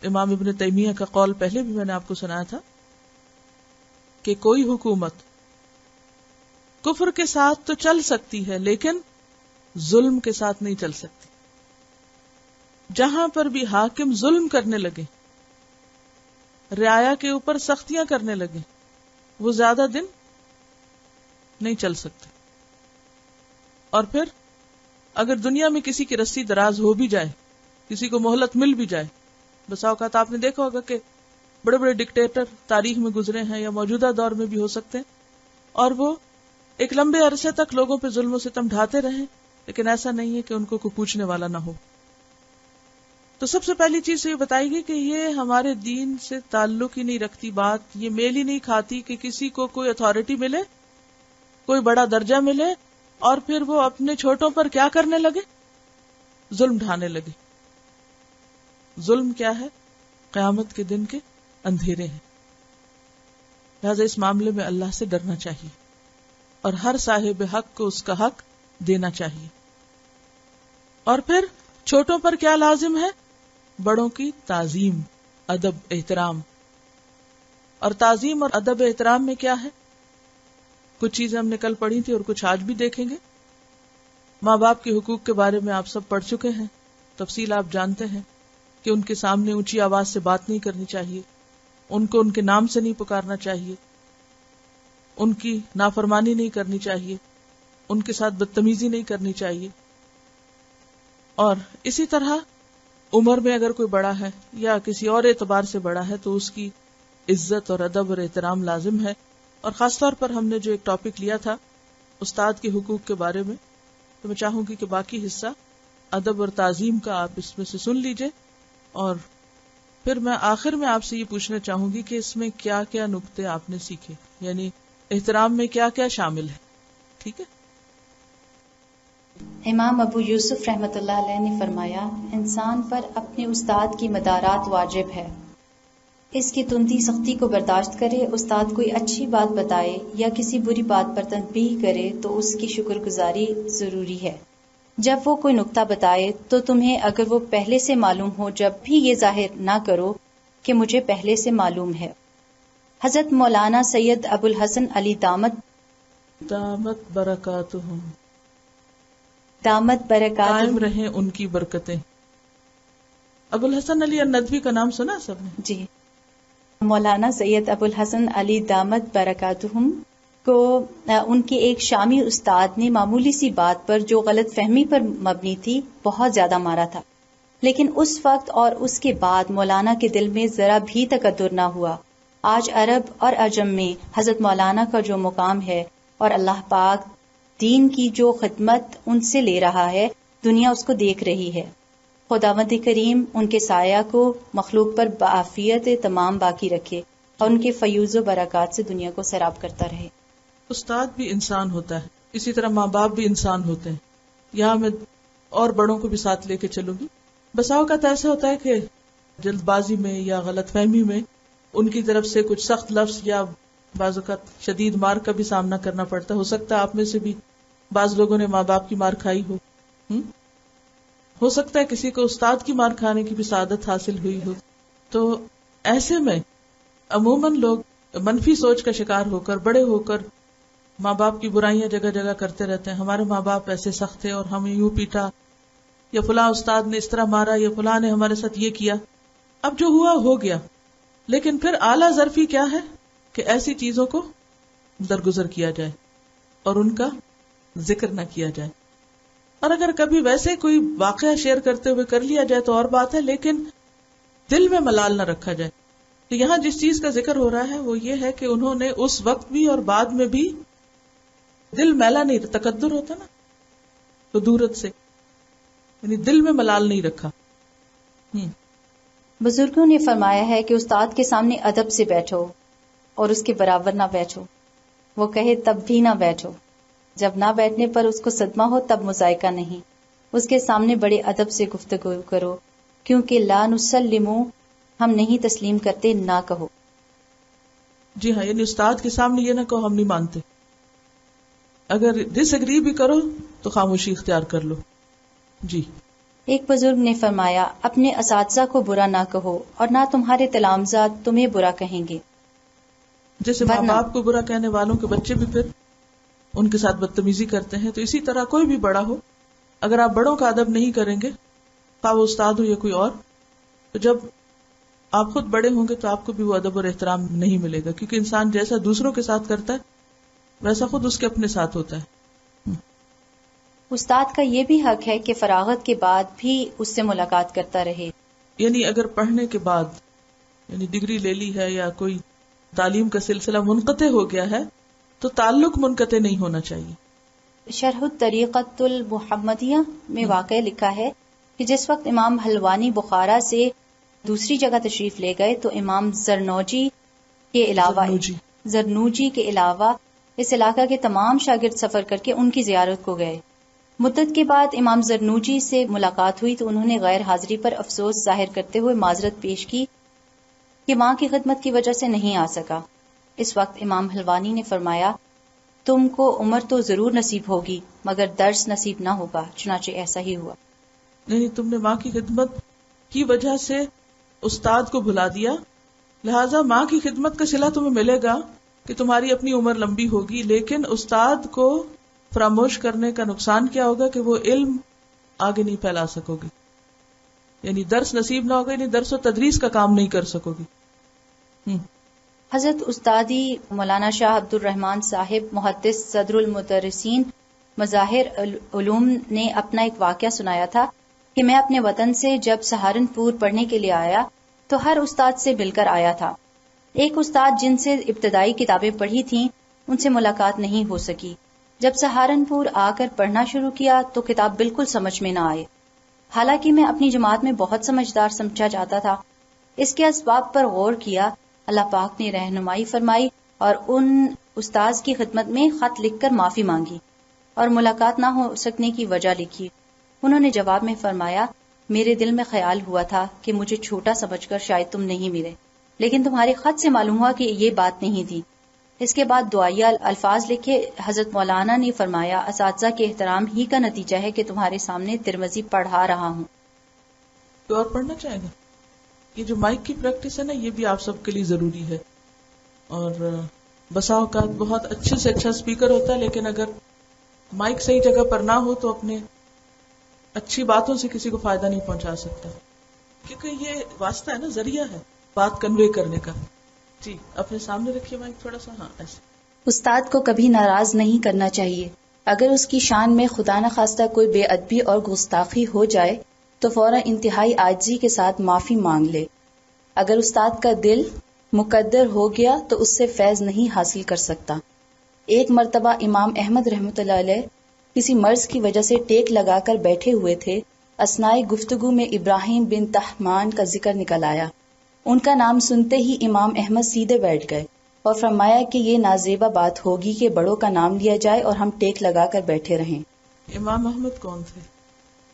امام ابن تیمیہ کا قول پہلے بھی میں نے آپ کو سنایا تھا کہ کوئی حکومت کفر کے ساتھ تو چل سکتی ہے لیکن ظلم کے ساتھ نہیں چل سکتی۔ جہاں پر بھی حاکم ظلم کرنے لگے، رعایا کے اوپر سختیاں کرنے لگے، وہ زیادہ دن نہیں چل سکتے۔ اور پھر اگر دنیا میں کسی کی رسی دراز ہو بھی جائے، کسی کو مہلت مل بھی جائے، بسا اوقات آپ نے دیکھا ہوگا کہ بڑے بڑے ڈکٹیٹر تاریخ میں گزرے ہیں یا موجودہ دور میں بھی ہو سکتے ہیں، اور وہ ایک لمبے عرصے تک لوگوں پہ ظلم و ستم ڈھاتے رہیں، لیکن ایسا نہیں ہے کہ ان کو کوئی پوچھنے والا نہ ہو۔ تو سب سے پہلی چیز یہ بتائی گئی کہ یہ ہمارے دین سے تعلق ہی نہیں رکھتی بات، یہ میل ہی نہیں کھاتی کہ کسی کو کوئی اتھارٹی ملے، کوئی بڑا درجہ ملے، اور پھر وہ اپنے چھوٹوں پر کیا کرنے لگے؟ ظلم ڈھانے لگے۔ ظلم کیا ہے؟ قیامت کے دن کے اندھیرے ہیں۔ لہذا اس معاملے میں اللہ سے ڈرنا چاہیے اور ہر صاحب حق کو اس کا حق دینا چاہیے۔ اور پھر چھوٹوں پر کیا لازم ہے؟ بڑوں کی تعظیم، ادب، احترام۔ اور تعظیم اور ادب احترام میں کیا ہے؟ کچھ چیزیں ہم نے کل پڑھی تھی اور کچھ آج بھی دیکھیں گے۔ ماں باپ کے حقوق کے بارے میں آپ سب پڑھ چکے ہیں، تفصیل آپ جانتے ہیں کہ ان کے سامنے اونچی آواز سے بات نہیں کرنی چاہیے، ان کو ان کے نام سے نہیں پکارنا چاہیے، ان کی نافرمانی نہیں کرنی چاہیے، ان کے ساتھ بدتمیزی نہیں کرنی چاہیے۔ اور اسی طرح عمر میں اگر کوئی بڑا ہے یا کسی اور اعتبار سے بڑا ہے تو اس کی عزت اور ادب اور احترام لازم ہے۔ اور خاص طور پر ہم نے جو ایک ٹاپک لیا تھا استاد کے حقوق کے بارے میں، تو میں چاہوں گی کہ باقی حصہ ادب اور تعظیم کا آپ اس میں سے سن لیجئے، اور پھر میں آخر میں آپ سے یہ پوچھنا چاہوں گی کہ اس میں کیا کیا نکتے آپ نے سیکھے، یعنی احترام میں کیا کیا شامل ہے۔ ٹھیک ہے؟ امام ابو یوسف رحمۃ اللہ علیہ نے فرمایا، انسان پر اپنے استاد کی مدارات واجب ہے، اس کی تندی سختی کو برداشت کرے۔ استاد کوئی اچھی بات بتائے یا کسی بری بات پر تنبیہ کرے تو اس کی شکر گزاری ضروری ہے۔ جب وہ کوئی نکتہ بتائے تو تمہیں اگر وہ پہلے سے معلوم ہو، جب بھی یہ ظاہر نہ کرو کہ مجھے پہلے سے معلوم ہے۔ حضرت مولانا سید ابو الحسن علی دامت برکاتہم، دامت برکاتہم، قائم رہیں ان کی برکتیں۔ ابو الحسن علی الندوی کا نام سنا سب نے؟ جی، مولانا سید ابو الحسن علی دامت برکاتہم کو ان کے ایک شامی استاد نے معمولی سی بات پر جو غلط فہمی پر مبنی تھی بہت زیادہ مارا تھا، لیکن اس وقت اور اس کے بعد مولانا کے دل میں ذرا بھی تکدر نہ ہوا۔ آج عرب اور عجم میں حضرت مولانا کا جو مقام ہے اور اللہ پاک دین کی جو خدمت ان سے لے رہا ہے، دنیا اس کو دیکھ رہی ہے۔ خداوند کریم ان کے سایہ کو مخلوق پر بعافیت تمام باقی رکھے اور ان کے فیوز و برکات سے دنیا کو سیراب کرتا رہے۔ استاد بھی انسان ہوتا ہے، اسی طرح ماں باپ بھی انسان ہوتے ہیں۔ یہاں میں اور بڑوں کو بھی ساتھ لے کے چلوں گی۔ بسا اوقات ایسا ہوتا ہے کہ جلد بازی میں یا غلط فہمی میں ان کی طرف سے کچھ سخت لفظ یا بعض اوقات شدید مار کا بھی سامنا کرنا پڑتا ہے۔ ہو سکتا ہے آپ میں سے بھی بعض لوگوں نے ماں باپ کی مار کھائی ہو سکتا ہے کسی کو استاد کی مار کھانے کی بھی سعادت حاصل ہوئی ہو۔ تو ایسے میں عموماً لوگ منفی سوچ کا شکار ہو کر، بڑے ہو کر ماں باپ کی برائیاں جگہ جگہ کرتے رہتے ہیں۔ ہمارے ماں باپ ایسے سخت تھے اور ہمیں یوں پیٹا، یا فلاں استاد نے اس طرح مارا، یا فلاں نے ہمارے ساتھ یہ کیا۔ اب جو ہوا ہو گیا، لیکن پھر اعلیٰ ظرفی کیا ہے کہ ایسی چیزوں کو درگزر کیا جائے اور ان کا ذکر نہ کیا جائے۔ اور اگر کبھی ویسے کوئی واقعہ شیئر کرتے ہوئے کر لیا جائے تو اور بات ہے، لیکن دل میں ملال نہ رکھا جائے۔ تو یہاں جس چیز کا ذکر ہو رہا ہے وہ یہ ہے کہ انہوں نے اس وقت بھی اور بعد میں بھی دل میلا نہیں، تکدر ہوتا نا تو دورت سے، یعنی دل میں ملال نہیں رکھا۔ بزرگوں نے فرمایا ہے کہ استاد کے سامنے ادب سے بیٹھو اور اس کے برابر نہ بیٹھو، وہ کہے تب بھی نہ بیٹھو، جب نہ بیٹھنے پر اس کو صدمہ ہو تب مذائقہ نہیں، اس کے سامنے بڑے ادب سے گفتگو کرو، کیونکہ لا نسلمو ہم نہیں تسلیم کرتے نہ کہو۔ جی ہاں، یعنی استاد کے سامنے یہ نہ کہو ہم نہیں مانتے، اگر ڈس ایگری بھی کرو تو خاموشی اختیار کر لو۔ جی، ایک بزرگ نے فرمایا اپنے اساتذہ کو برا نہ کہو اور نہ تمہارے تلامذات تمہیں برا کہیں گے۔ جیسے ماں باپ کو برا کہنے والوں کے بچے بھی پھر ان کے ساتھ بدتمیزی کرتے ہیں، تو اسی طرح کوئی بھی بڑا ہو، اگر آپ بڑوں کا ادب نہیں کریں گے، خواہ وہ استاد ہو یا کوئی اور، تو جب آپ خود بڑے ہوں گے تو آپ کو بھی وہ ادب اور احترام نہیں ملے گا، کیونکہ انسان جیسا دوسروں کے ساتھ کرتا ہے ویسا خود اس کے اپنے ساتھ ہوتا ہے۔ استاد کا یہ بھی حق ہے کہ فراغت کے بعد بھی اس سے ملاقات کرتا رہے، یعنی اگر پڑھنے کے بعد یعنی ڈگری لے لی ہے یا کوئی تعلیم کا سلسلہ منقطع ہو گیا ہے تو تعلق منقطع نہیں ہونا چاہیے۔ شرح الطریقۃ المحمدیہ میں واقع لکھا ہے کہ جس وقت امام حلوانی بخارا سے دوسری جگہ تشریف لے گئے تو امام زرنوجی کے علاوہ اس علاقہ کے تمام شاگرد سفر کر کے ان کی زیارت کو گئے۔ مدت کے بعد امام زرنوجی سے ملاقات ہوئی تو انہوں نے غیر حاضری پر افسوس ظاہر کرتے ہوئے معذرت پیش کی کہ ماں کی خدمت کی وجہ سے نہیں آ سکا۔ اس وقت امام حلوانی نے فرمایا تم کو عمر تو ضرور نصیب ہوگی مگر درس نصیب نہ ہوگا، چنانچہ ایسا ہی ہوا۔ یعنی تم نے ماں کی خدمت کی وجہ سے استاد کو بھلا دیا، لہٰذا ماں کی خدمت کا صلہ تمہیں ملے گا کہ تمہاری اپنی عمر لمبی ہوگی، لیکن استاد کو فراموش کرنے کا نقصان کیا ہوگا کہ وہ علم آگے نہیں پھیلا سکو گی، یعنی درس نصیب نہ ہوگا، یعنی درس و تدریس کا کام نہیں کر سکو گی۔ حضرت استادی مولانا شاہ عبد الرحمان صاحب محدث صدر المدرسین مظاہر علوم نے اپنا ایک واقعہ سنایا تھا کہ میں اپنے وطن سے جب سہارنپور پڑھنے کے لیے آیا تو ہر استاد سے مل کر آیا تھا۔ ایک استاد جن سے ابتدائی کتابیں پڑھی تھیں ان سے ملاقات نہیں ہو سکی۔ جب سہارنپور آ کر پڑھنا شروع کیا تو کتاب بالکل سمجھ میں نہ آئے، حالانکہ میں اپنی جماعت میں بہت سمجھدار سمجھا جاتا تھا۔ اس کے اسباب پر غور کیا، اللہ پاک نے رہنمائی فرمائی اور ان استاذ کی خدمت میں خط لکھ کر معافی مانگی اور ملاقات نہ ہو سکنے کی وجہ لکھی۔ انہوں نے جواب میں فرمایا میرے دل میں خیال ہوا تھا کہ مجھے چھوٹا سمجھ کر شاید تم نہیں ملے، لیکن تمہارے خط سے معلوم ہوا کہ یہ بات نہیں تھی۔ اس کے بعد دعائیہ الفاظ لکھے۔ حضرت مولانا نے فرمایا اساتذہ کے احترام ہی کا نتیجہ ہے کہ تمہارے سامنے ترمذی پڑھا رہا ہوں۔ تو اور پڑھنا چاہیں گا؟ یہ جو مائک کی پریکٹس ہے نا، یہ بھی آپ سب کے لیے ضروری ہے، اور بسا اوقات بہت اچھے سے اچھا اسپیکر ہوتا ہے لیکن اگر مائک صحیح جگہ پر نہ ہو تو اپنے اچھی باتوں سے کسی کو فائدہ نہیں پہنچا سکتا، کیونکہ یہ واسطہ ہے نا، ذریعہ ہے بات کنوے کرنے کا۔ جی اپنے سامنے رکھیے مائک تھوڑا سا، ہاں ایسے۔ استاد کو کبھی ناراض نہیں کرنا چاہیے۔ اگر اس کی شان میں خدا نخواستہ کوئی بے ادبی اور گستاخی ہو جائے تو فوراً انتہائی عاجزی کے ساتھ معافی مانگ لے۔ اگر استاد کا دل مقدر ہو گیا تو اس سے فیض نہیں حاصل کر سکتا۔ ایک مرتبہ امام احمد رحمۃ اللہ علیہ کسی مرض کی وجہ سے ٹیک لگا کر بیٹھے ہوئے تھے۔ اثناء گفتگو میں ابراہیم بن تہمان کا ذکر نکل آیا۔ ان کا نام سنتے ہی امام احمد سیدھے بیٹھ گئے اور فرمایا کہ یہ نازیبا بات ہوگی کہ بڑوں کا نام لیا جائے اور ہم ٹیک لگا کر بیٹھے رہیں۔ امام احمد کون تھے؟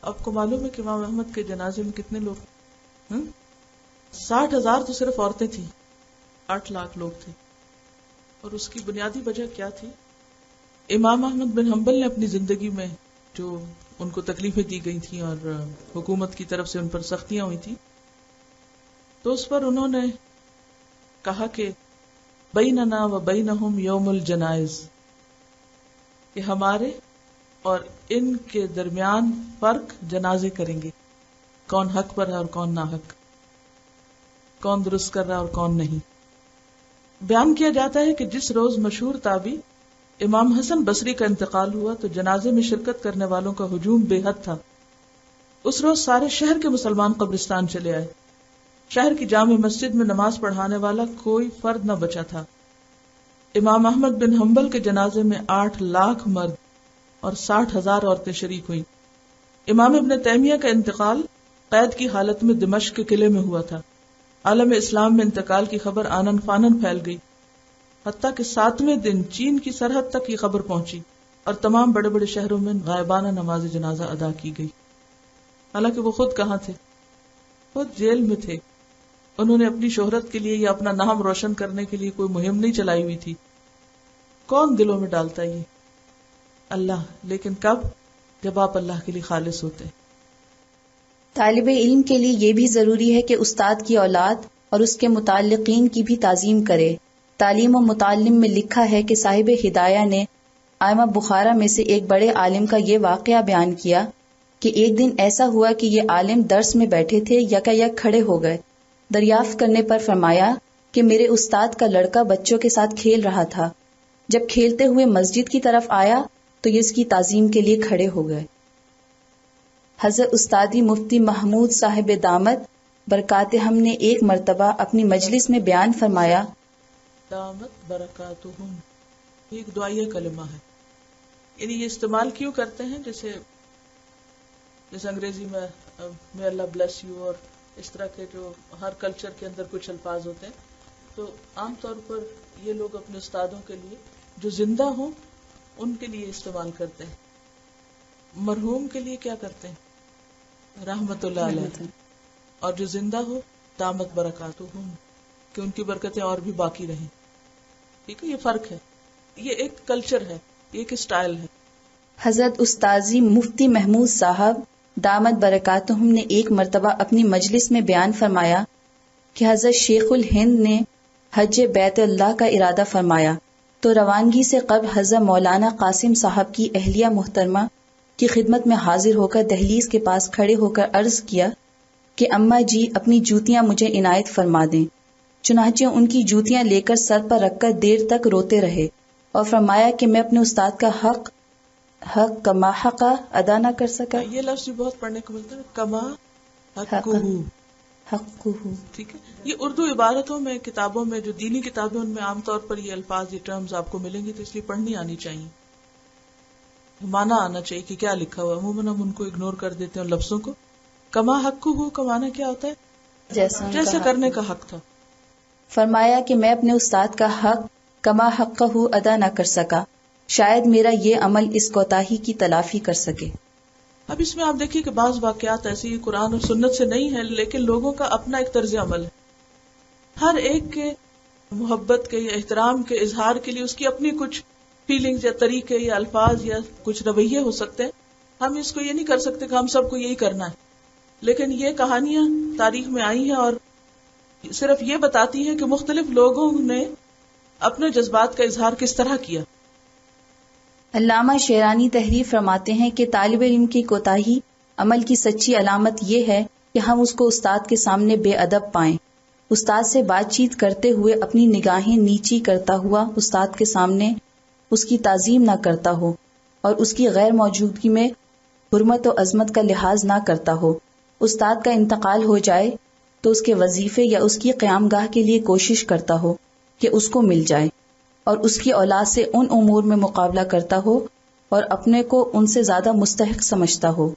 آپ کو معلوم ہے کہ امام احمد کے جنازے میں کتنے لوگ؟ 60,000 تو صرف عورتیں تھیں، 8 لاکھ لوگ تھے۔ اور اس کی بنیادی وجہ کیا تھی؟ امام احمد بن حنبل نے اپنی زندگی میں جو ان کو تکلیفیں دی گئی تھیں اور حکومت کی طرف سے ان پر سختیاں ہوئی تھیں، تو اس پر انہوں نے کہا کہ بیننا و بینہم یوم الجنائز، کہ ہمارے اور ان کے درمیان فرق جنازے کریں گے، کون حق پر ہے اور کون ناحق، کون درست کر رہا ہے اور کون نہیں۔ بیان کیا جاتا ہے کہ جس روز مشہور تابعی امام حسن بصری کا انتقال ہوا تو جنازے میں شرکت کرنے والوں کا ہجوم بے حد تھا۔ اس روز سارے شہر کے مسلمان قبرستان چلے آئے۔ شہر کی جامع مسجد میں نماز پڑھانے والا کوئی فرد نہ بچا تھا۔ امام احمد بن حنبل کے جنازے میں 8 لاکھ مرد اور 60,000 عورتیں شریک ہوئیں۔ امام ابن تیمیہ کا انتقال قید کی حالت میں دمشق کے قلعے میں ہوا تھا۔ عالم اسلام میں انتقال کی خبر آنن فانن پھیل گئی۔ حتیٰ کہ 7ویں دن چین کی سرحد تک یہ خبر پہنچی اور تمام بڑے بڑے شہروں میں غائبانہ نماز جنازہ ادا کی گئی. حالانکہ وہ خود کہاں تھے؟ خود جیل میں تھے. انہوں نے اپنی شہرت کے لیے یا اپنا نام روشن کرنے کے لیے کوئی مہم نہیں چلائی ہوئی تھی. کون دلوں میں ڈالتا ہے یہ؟ اللہ. لیکن کب؟ جب آپ اللہ کے لیے خالص ہوتے ہیں. طالب علم کے لیے یہ بھی ضروری ہے کہ استاد کی اولاد اور اس کے متعلقین کی بھی تعظیم کرے. تعلیم و متعلم میں لکھا ہے کہ صاحب ہدایہ نے ائمہ بخارا میں سے ایک بڑے عالم کا یہ واقعہ بیان کیا کہ ایک دن ایسا ہوا کہ یہ عالم درس میں بیٹھے تھے، یکایک کھڑے ہو گئے. دریافت کرنے پر فرمایا کہ میرے استاد کا لڑکا بچوں کے ساتھ کھیل رہا تھا. جب کھیلتے ہوئے مسجد کی طرف آیا تو یہ اس کی تعظیم کے لیے کھڑے ہو گئے. حضرت استادی مفتی محمود صاحب دامت برکاتہم نے ایک مرتبہ اپنی مجلس میں بیان فرمایا، دامت برکاتہم ایک دعائیہ کلمہ ہے. یعنی یہ استعمال کیوں کرتے ہیں؟ جیسے انگریزی میں may Allah bless you اور اس طرح کے جو ہر کلچر کے اندر کچھ الفاظ ہوتے ہیں، تو عام طور پر یہ لوگ اپنے استادوں کے لیے جو زندہ ہوں ان کے لیے استعمال کرتے ہیں. مرحوم کے لیے کیا کرتے ہیں؟ رحمت اللہ علیہ. اور جو زندہ ہو دامت برکاتہم، کہ ان کی برکتیں اور بھی باقی رہیں. ٹھیک ہے، یہ فرق ہے، یہ ایک کلچر ہے، یہ ایک اسٹائل ہے. حضرت استاذی مفتی محمود صاحب دامت برکاتہم نے ایک مرتبہ اپنی مجلس میں بیان فرمایا کہ حضرت شیخ الہند نے حج بیت اللہ کا ارادہ فرمایا تو روانگی سے قبل حضرت مولانا قاسم صاحب کی اہلیہ محترمہ کی خدمت میں حاضر ہو کر دہلیز کے پاس کھڑے ہو کر عرض کیا کہ اماں جی اپنی جوتیاں مجھے عنایت فرما دیں. چنانچہ ان کی جوتیاں لے کر سر پر رکھ کر دیر تک روتے رہے اور فرمایا کہ میں اپنے استاد کا حق کما حقا ادا نہ کر سکا. یہ لفظ بھی بہت پڑھنے کو ملتا ہے، کما حقہ. ٹھیک ہے، یہ اردو عبارتوں میں، کتابوں میں، جو دینی کتابیں ان میں عام طور پر یہ الفاظ، یہ ٹرمز آپ کو ملیں گے، تو اس لیے پڑھنی آنی چاہیے، مانا آنا چاہیے کہ کیا لکھا ہوا ہے. عموماً ہم ان کو اگنور کر دیتے ہیں لفظوں کو. کما حقہ کا مانا کیا ہوتا ہے؟ جیسے کرنے کا حق تھا. فرمایا کہ میں اپنے استاد کا حق کما حقہ ادا نہ کر سکا، شاید میرا یہ عمل اس کوتاہی کی تلافی کر سکے. اب اس میں آپ دیکھیے کہ بعض واقعات ایسی قرآن اور سنت سے نہیں ہیں، لیکن لوگوں کا اپنا ایک طرز عمل ہے. ہر ایک کے محبت کے یا احترام کے اظہار کے لیے اس کی اپنی کچھ فیلنگز یا طریقے یا الفاظ یا کچھ رویے ہو سکتے ہیں. ہم اس کو یہ نہیں کر سکتے کہ ہم سب کو یہی کرنا ہے، لیکن یہ کہانیاں تاریخ میں آئی ہیں اور صرف یہ بتاتی ہے کہ مختلف لوگوں نے اپنے جذبات کا اظہار کس طرح کیا. علامہ شیرانی تحریر فرماتے ہیں کہ طالب علم کی کوتاہی عمل کی سچی علامت یہ ہے کہ ہم اس کو استاد کے سامنے بے ادب پائیں. استاد سے بات چیت کرتے ہوئے اپنی نگاہیں نیچی کرتا ہوا استاد کے سامنے اس کی تعظیم نہ کرتا ہو اور اس کی غیر موجودگی میں حرمت و عظمت کا لحاظ نہ کرتا ہو. استاد کا انتقال ہو جائے تو اس کے وظیفے یا اس کی قیام گاہ کے لیے کوشش کرتا ہو کہ اس کو مل جائے اور اس کی اولاد سے ان امور میں مقابلہ کرتا ہو اور اپنے کو ان سے زیادہ مستحق سمجھتا ہو.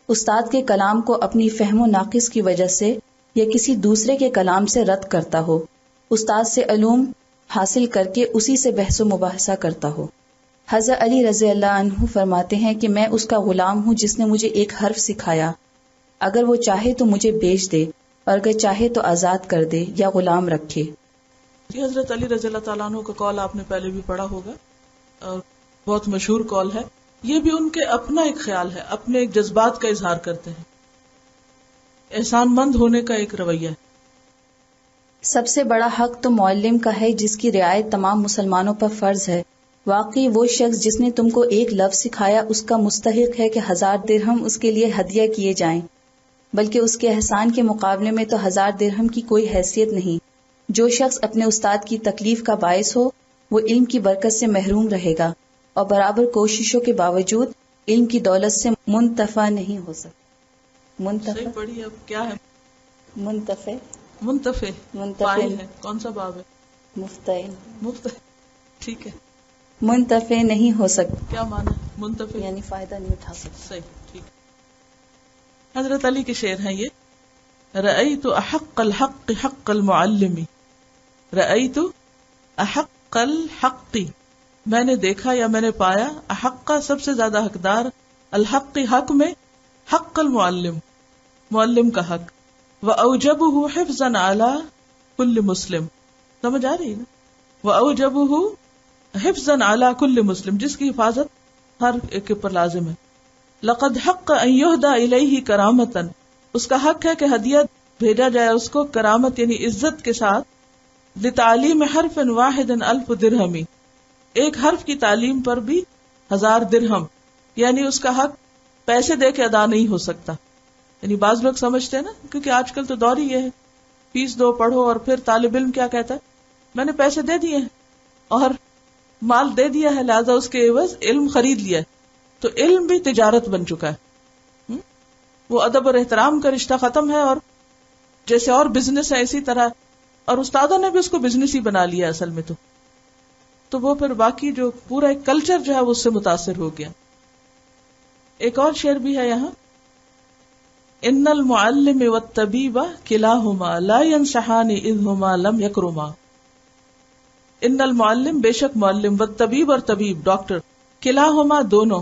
استاد کے کلام کو اپنی فہم و ناقص کی وجہ سے یا کسی دوسرے کے کلام سے رد کرتا ہو. استاد سے علوم حاصل کر کے اسی سے بحث و مباحثہ کرتا ہو. حضرت علی رضی اللہ عنہ فرماتے ہیں کہ میں اس کا غلام ہوں جس نے مجھے ایک حرف سکھایا. اگر وہ چاہے تو مجھے بیچ دے اور اگر چاہے تو آزاد کر دے یا غلام رکھے. یہ حضرت علی رضی اللہ تعالیٰ عنہ کا قول آپ نے پہلے بھی پڑھا ہوگا اور بہت مشہور قول ہے. یہ بھی ان کے اپنا ایک خیال ہے، اپنے ایک جذبات کا اظہار کرتے ہیں. احسان مند ہونے کا ایک رویہ ہے. سب سے بڑا حق تو معلم کا ہے جس کی رعایت تمام مسلمانوں پر فرض ہے. واقعی وہ شخص جس نے تم کو ایک لفظ سکھایا اس کا مستحق ہے کہ 1000 درہم اس کے لیے ہدیہ کیے جائیں، بلکہ اس کے احسان کے مقابلے میں تو 1000 درہم کی کوئی حیثیت نہیں. جو شخص اپنے استاد کی تکلیف کا باعث ہو وہ علم کی برکت سے محروم رہے گا اور برابر کوششوں کے باوجود علم کی دولت سے منتفع نہیں ہو سکتا. صحیح پڑھی اب کیا ہے؟ منتفع فاعل ہے. کون سا باب ہے؟ مفتعل. ٹھیک ہے، منتفع نہیں ہو سکتا. کیا معنی منتفع؟ یعنی فائدہ نہیں اٹھا سکتا. صحیح، ٹھیک. حضرت علی کے شعر ہیں یہ، رأیت احق الحق حق المعلم، رأیت احق الحق، میں نے دیکھا یا میں نے پایا، احق کا سب سے زیادہ حقدار، الحق حق میں، حق المعلم معلم کا حق، وأوجبه حفظا على كل مسلم، سمجھ آ رہی ہے نا، وأوجبه حفظا على كل مسلم، جس کی حفاظت ہر ایک کے پر لازم ہے، لقد حق ان يهدى إليه کرامتا، اس کا حق ہے کہ ہدیہ بھیجا جائے اس کو کرامت یعنی عزت کے ساتھ، لتعلیم حرف واحد 1000 درہم، ایک حرف کی تعلیم پر بھی 1000 درہم، یعنی اس کا حق پیسے دے کے ادا نہیں ہو سکتا. یعنی بعض لوگ سمجھتے ہیں نا، کیونکہ آج کل تو دور ہی یہ ہے، فیس دو پڑھو، اور پھر طالب علم کیا کہتا ہے، میں نے پیسے دے دیے ہیں اور مال دے دیا ہے، لہذا اس کے عوض علم خرید لیا ہے. تو علم بھی تجارت بن چکا ہے، وہ ادب اور احترام کا رشتہ ختم ہے، اور جیسے اور بزنس ہے اسی طرح، اور استادوں نے بھی اس کو بزنس ہی بنا لیا اصل میں. تو وہ پھر باقی جو پورا ایک کلچر جو ہے وہ اس سے متاثر ہو گیا. ایک اور شعر بھی ہے یہاں، ان المعلم والطبیب کلاہما لا ینصحان اذ ہما لم یکرما، ان المعلم بے شک معلم، والطبیب اور طبیب ڈاکٹر، کلاہما دونوں،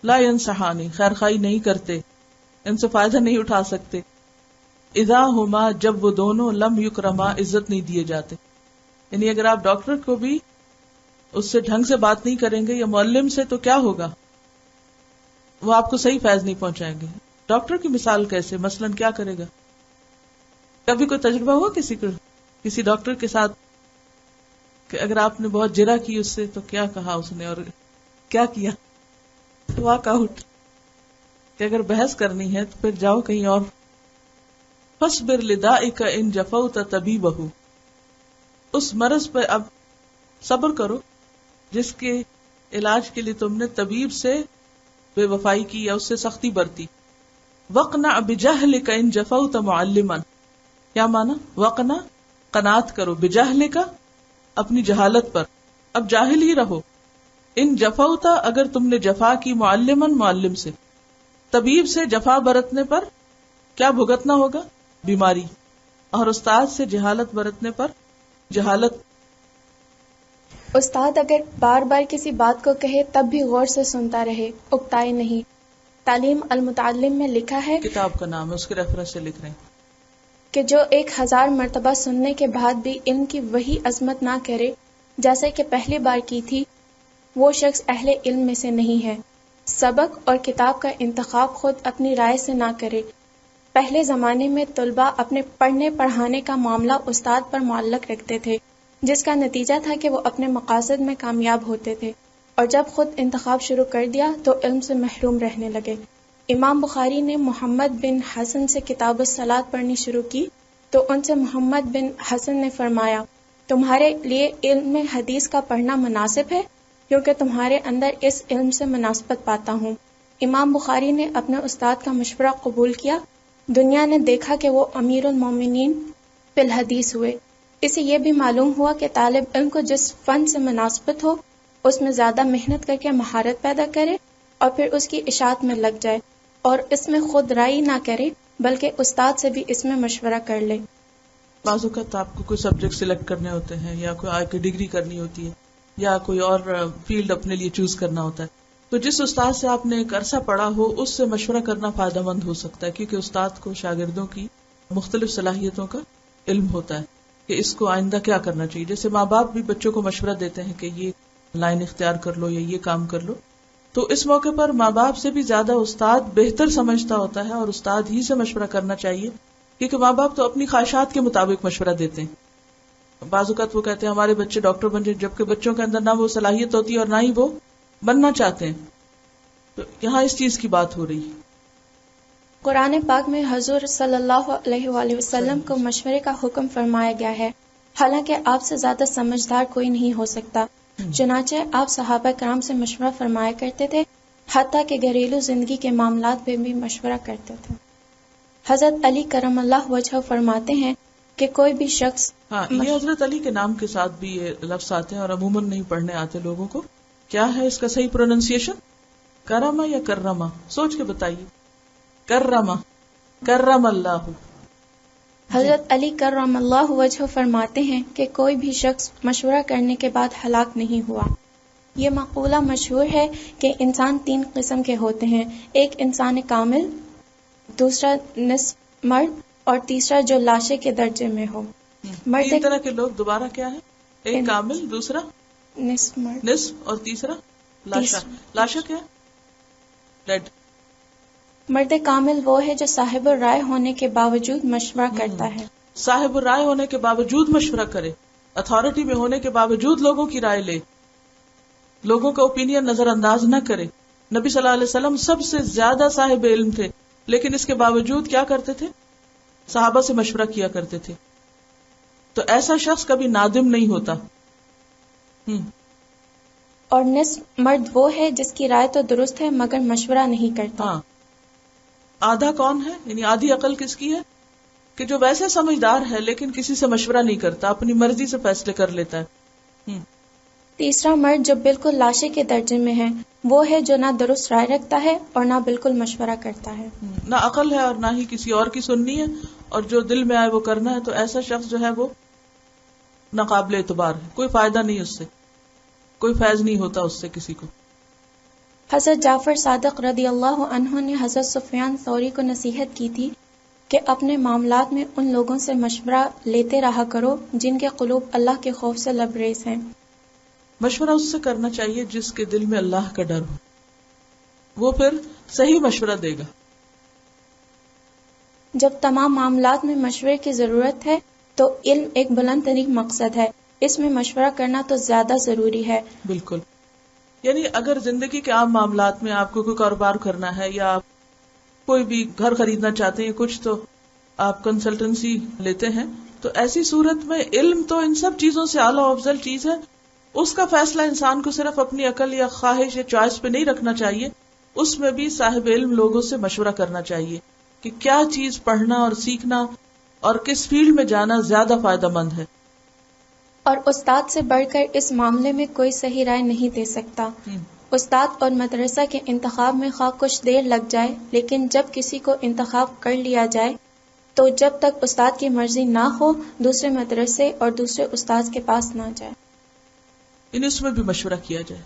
لا ینصحان خیر خواہی نہیں کرتے، ان سے فائدہ نہیں اٹھا سکتے، اذا ہما جب وہ دونوں، لم یکرما عزت نہیں دیے جاتے. یعنی اگر آپ ڈاکٹر کو بھی اس سے ڈھنگ سے بات نہیں کریں گے یا معلم سے، تو کیا ہوگا، وہ آپ کو صحیح فیض نہیں پہنچائیں گے. ڈاکٹر کی مثال کیسے، مثلاً کیا کرے گا؟ کبھی کوئی تجربہ ہوا کسی کو، کسی ڈاکٹر کے ساتھ، کہ اگر آپ نے بہت جرا کی اس سے تو کیا کہا اس نے اور کیا کیا؟ Walk out. کہ اگر بحث کرنی ہے تو پھر جاؤ کہیں اور. فاصبر لدائک ان جفوت طبیبہ، اس مرض پہ اب صبر کرو جس کے علاج کے لیے تم نے طبیب سے بے وفائی کی یا اس سے سختی برتی. وقنع بجہلک ان جفوت معلما، کیا مانا؟ وقنع قناعت کرو، بجہلک اپنی جہالت پر، اب جاہل ہی رہو، ان جفوتا اگر تم نے جفا کی، معلما معلم سے، طبیب سے جفا برتنے پر کیا بھگتنا ہوگا؟ بیماری، اور استاد سے جہالت برتنے پر جہالت. استاد اگر بار بار کسی بات کو کہے تب بھی غور سے سنتا رہے، اکتائے نہیں. تعلیم المتعلم میں لکھا ہے، کتاب کا نام ہے، اس کے ریفرنس سے لکھ رہے ہیں، کہ جو 1000 مرتبہ سننے کے بعد بھی علم کی وہی عظمت نہ کرے جیسے کہ پہلی بار کی تھی، وہ شخص اہل علم میں سے نہیں ہے. سبق اور کتاب کا انتخاب خود اپنی رائے سے نہ کرے. پہلے زمانے میں طلباء اپنے پڑھنے پڑھانے کا معاملہ استاد پر معلق رکھتے تھے، جس کا نتیجہ تھا کہ وہ اپنے مقاصد میں کامیاب ہوتے تھے، اور جب خود انتخاب شروع کر دیا تو علم سے محروم رہنے لگے. امام بخاری نے محمد بن حسن سے کتاب الصلاۃ پڑھنی شروع کی تو ان سے محمد بن حسن نے فرمایا، تمہارے لیے علم حدیث کا پڑھنا مناسب ہے، کیونکہ تمہارے اندر اس علم سے مناسبت پاتا ہوں. امام بخاری نے اپنے استاد کا مشورہ قبول کیا. دنیا نے دیکھا کہ وہ امیر المومنین فی الحدیث ہوئے. اسے یہ بھی معلوم ہوا کہ طالب علم کو جس فن سے مناسبت ہو اس میں زیادہ محنت کر کے مہارت پیدا کرے اور پھر اس کی اشاعت میں لگ جائے، اور اس میں خود رائی نہ کرے بلکہ استاد سے بھی اس میں مشورہ کر لے. بعض اوقات آپ کو کوئی سبجیکٹ سلیکٹ کرنے ہوتے ہیں، یا کوئی آگے ڈگری کرنی ہوتی ہے، یا کوئی اور فیلڈ اپنے لیے چوز کرنا ہوتا ہے، تو جس استاد سے آپ نے ایک عرصہ پڑھا ہو اس سے مشورہ کرنا فائدہ مند ہو سکتا ہے، کیونکہ استاد کو شاگردوں کی مختلف صلاحیتوں کا علم ہوتا ہے کہ اس کو آئندہ کیا کرنا چاہیے. جیسے ماں باپ بھی بچوں کو مشورہ دیتے ہیں کہ یہ لائن اختیار کر لو یا یہ کام کر لو، تو اس موقع پر ماں باپ سے بھی زیادہ استاد بہتر سمجھتا ہوتا ہے، اور استاد ہی سے مشورہ کرنا چاہیے، کیونکہ ماں باپ تو اپنی خواہشات کے مطابق مشورہ دیتے ہیں. بعض اوقات وہ کہتے ہیں ہمارے بچے ڈاکٹر بن جائیں، جبکہ بچوں کے اندر نہ وہ صلاحیت ہوتی ہے اور نہ ہی وہ بننا چاہتے ہیں. تو یہاں اس چیز کی بات ہو رہی ہے. قرآن پاک میں حضور صلی اللہ علیہ وآلہ وسلم کو مشورے کا حکم فرمایا گیا ہے، حالانکہ آپ سے زیادہ سمجھدار کوئی نہیں ہو سکتا. چنانچہ آپ صحابہ کرام سے مشورہ فرمایا کرتے تھے، حتیٰ کہ گھریلو زندگی کے معاملات پہ بھی مشورہ کرتے تھے. حضرت علی کرم اللہ وجہہ فرماتے ہیں کہ کوئی بھی شخص، یہ حضرت علی کے نام کے ساتھ بھی یہ لفظ آتے ہیں اور عموماً نہیں پڑھنے آتے لوگوں کو. کیا ہے اس کا صحیح پروننسیشن؟ کرما یا کرما؟ سوچ کے بتائیے. کرما، کرم اللہ. حضرت علی کرم اللہ وجہ فرماتے ہیں کہ کوئی بھی شخص مشورہ کرنے کے بعد ہلاک نہیں ہوا۔ یہ مقولہ مشہور ہے کہ انسان 3 قسم کے ہوتے ہیں، ایک انسان کامل، دوسرا نصف مرد، اور تیسرا جو لاشے کے درجے میں ہو۔ مرد 3 طرح کے لوگ دوبارہ کیا ہے؟ ایک کامل، دوسرا نصف مرد، نصف، اور تیسرا لاشا۔ لاشا کیا؟ ڈیڈ۔ مرد کامل وہ ہے جو صاحب الرائے ہونے کے باوجود مشورہ کرتا ہے۔ صاحب الرائے ہونے کے باوجود مشورہ کرے، اتھارٹی میں ہونے کے باوجود لوگوں کی رائے لے، لوگوں کا اوپینین نظر انداز نہ کرے۔ نبی صلی اللہ علیہ وسلم سب سے زیادہ صاحب علم تھے، لیکن اس کے باوجود کیا کرتے تھے؟ صحابہ سے مشورہ کیا کرتے تھے۔ تو ایسا شخص کبھی نادم نہیں ہوتا۔ اور نصف مرد وہ ہے جس کی رائے تو درست ہے مگر مشورہ نہیں کرتا۔ ہاں، آدھا کون ہے؟ یعنی آدھی عقل کس کی ہے؟ کہ جو ویسے سمجھدار ہے لیکن کسی سے مشورہ نہیں کرتا، اپنی مرضی سے فیصلے کر لیتا ہے۔ تیسرا مرد جو بالکل لاشے کے درجے میں ہے، وہ ہے جو نہ درست رائے رکھتا ہے اور نہ بالکل مشورہ کرتا ہے، نہ عقل ہے اور نہ ہی کسی اور کی سننی ہے، اور جو دل میں آئے وہ کرنا ہے۔ تو ایسا شخص جو ہے وہ ناقابل اعتبار ہے، کوئی فائدہ نہیں اس سے، کوئی فیض نہیں ہوتا اس سے کسی کو۔ حضرت جعفر صادق رضی اللہ عنہ نے حضرت سفیان ثوری کو نصیحت کی تھی کہ اپنے معاملات میں ان لوگوں سے مشورہ لیتے رہا کرو جن کے قلوب اللہ کے خوف سے لبریز ہیں۔ مشورہ اس سے کرنا چاہیے جس کے دل میں اللہ کا ڈر ہو، وہ پھر صحیح مشورہ دے گا۔ جب تمام معاملات میں مشورے کی ضرورت ہے تو علم ایک بلند ترین مقصد ہے، اس میں مشورہ کرنا تو زیادہ ضروری ہے۔ بالکل، یعنی اگر زندگی کے عام معاملات میں آپ کو کوئی کاروبار کرنا ہے، یا آپ کوئی بھی گھر خریدنا چاہتے ہیں کچھ، تو آپ کنسلٹنسی لیتے ہیں، تو ایسی صورت میں علم تو ان سب چیزوں سے اعلیٰ و افضل چیز ہے۔ اس کا فیصلہ انسان کو صرف اپنی عقل یا خواہش یا چوائس پہ نہیں رکھنا چاہیے، اس میں بھی صاحب علم لوگوں سے مشورہ کرنا چاہیے کہ کیا چیز پڑھنا اور سیکھنا اور کس فیلڈ میں جانا زیادہ فائدہ مند ہے۔ اور استاد سے بڑھ کر اس معاملے میں کوئی صحیح رائے نہیں دے سکتا۔ استاد اور مدرسہ کے انتخاب میں خواہ کچھ دیر لگ جائے، لیکن جب کسی کو انتخاب کر لیا جائے تو جب تک استاد کی مرضی نہ ہو دوسرے مدرسے اور دوسرے استاد کے پاس نہ جائے۔ اس میں بھی مشورہ کیا جائے۔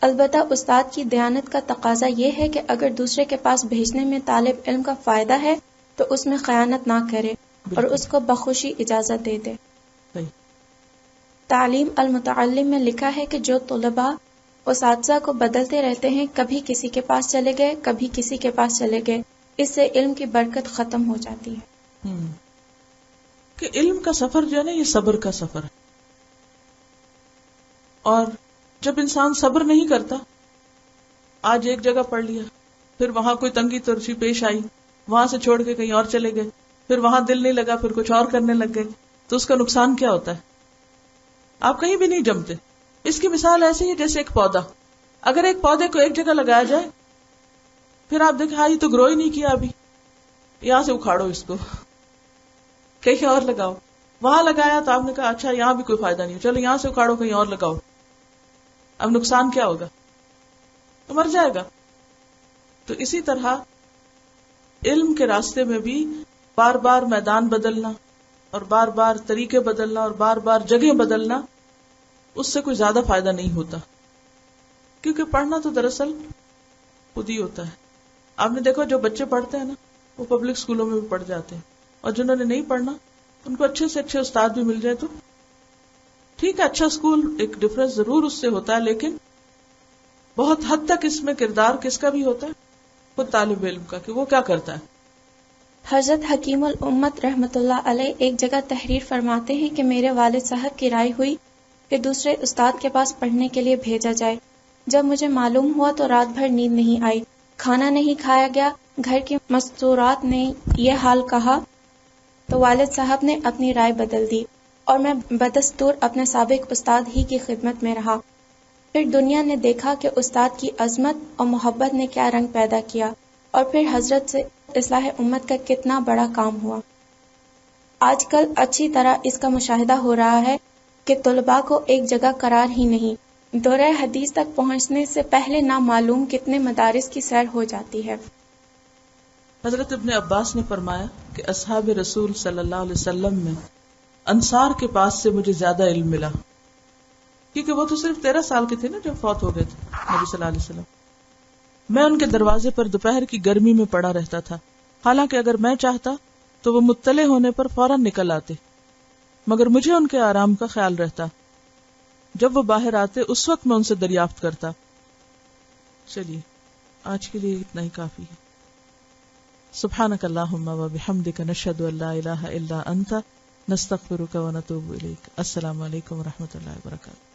البتہ استاد کی دیانت کا تقاضا یہ ہے کہ اگر دوسرے کے پاس بھیجنے میں طالب علم کا فائدہ ہے تو اس میں خیانت نہ کرے اور اس کو بخوشی اجازت دے دے۔ تعلیم المتعلم میں لکھا ہے کہ جو طلباء اساتذہ کو بدلتے رہتے ہیں، کبھی کسی کے پاس چلے گئے، کبھی کسی کے پاس چلے گئے، اس سے علم کی برکت ختم ہو جاتی ہے۔ کہ علم کا سفر جو ہے نا، یہ صبر کا سفر ہے، اور جب انسان صبر نہیں کرتا، آج ایک جگہ پڑھ لیا، پھر وہاں کوئی تنگی ترشی پیش آئی، وہاں سے چھوڑ کے کہیں اور چلے گئے، پھر وہاں دل نہیں لگا، پھر کچھ اور کرنے لگ گئے، تو اس کا نقصان کیا ہوتا ہے؟ آپ کہیں بھی نہیں جمتے۔ اس کی مثال ایسی ہے جیسے ایک پودا، اگر ایک پودے کو ایک جگہ لگایا جائے، پھر آپ دیکھیں ہاں یہ تو گرو ہی نہیں کیا، ابھی یہاں سے اکھاڑو اس کو، کہیں اور لگاؤ۔ وہاں لگایا تو آپ نے کہا اچھا یہاں بھی کوئی فائدہ نہیں، چلو یہاں سے اکھاڑو کہیں اور لگاؤ، اب نقصان کیا ہوگا؟ تو مر جائے گا۔ تو اسی طرح علم کے راستے میں بھی بار بار میدان بدلنا اور بار بار طریقے بدلنا اور بار بار جگہ بدلنا، اس سے کوئی زیادہ فائدہ نہیں ہوتا، کیونکہ پڑھنا تو دراصل خود ہی ہوتا ہے۔ آپ نے دیکھو جو بچے پڑھتے ہیں نا، وہ پبلک اسکولوں میں بھی پڑھ جاتے ہیں، اور جنہوں نے نہیں پڑھنا ان کو اچھے سے اچھے استاد بھی مل جائے تو ٹھیک ہے، اچھا اسکول ایک ڈفرنس ضرور اس سے ہوتا ہے، لیکن بہت حد تک اس میں کردار کس کا بھی ہوتا ہے؟ خود طالب علم کا، کہ وہ کیا کرتا ہے۔ حضرت حکیم الامت رحمۃ اللہ علیہ ایک جگہ تحریر فرماتے ہیں کہ میرے والد صاحب کی رائے ہوئی کہ دوسرے استاد کے پاس پڑھنے کے لیے بھیجا جائے۔ جب مجھے معلوم ہوا تو رات بھر نیند نہیں آئی، کھانا نہیں کھایا گیا، گھر کی مستورات نے یہ حال کہا تو والد صاحب نے اپنی رائے بدل دی اور میں بدستور اپنے سابق استاد ہی کی خدمت میں رہا۔ پھر دنیا نے دیکھا کہ استاد کی عظمت اور محبت نے کیا رنگ پیدا کیا، اور پھر حضرت سے اصلاح امت کا کتنا بڑا کام ہوا۔ آج کل اچھی طرح اس کا مشاہدہ ہو رہا ہے کہ طلباء کو ایک جگہ قرار ہی نہیں، دورہ حدیث تک پہنچنے سے پہلے نامعلوم کتنے مدارس کی سیر ہو جاتی ہے۔ حضرت ابن عباس نے فرمایا کہ اصحاب رسول صلی اللہ علیہ وسلم میں انصار کے پاس سے مجھے زیادہ علم ملا، کیونکہ وہ تو صرف 13 سال کے تھے نا جب فوت ہو گئے تھے نبی صلی اللہ علیہ وسلم. میں ان کے دروازے پر دوپہر کی گرمی میں پڑا رہتا تھا، حالانکہ اگر میں چاہتا تو وہ مطلع ہونے پر فوراً نکل آتے، مگر مجھے ان کے آرام کا خیال رہتا. جب وہ باہر آتے اس وقت میں ان سے دریافت کرتا. چلیے آج کے لیے اتنا ہی کافی ہے. سبحانک اللہم و بحمدک نشہد ان لا الہ الا انت نستغفرک و نتوب الیک. السلام علیکم و رحمۃ اللہ وبرکاتہ.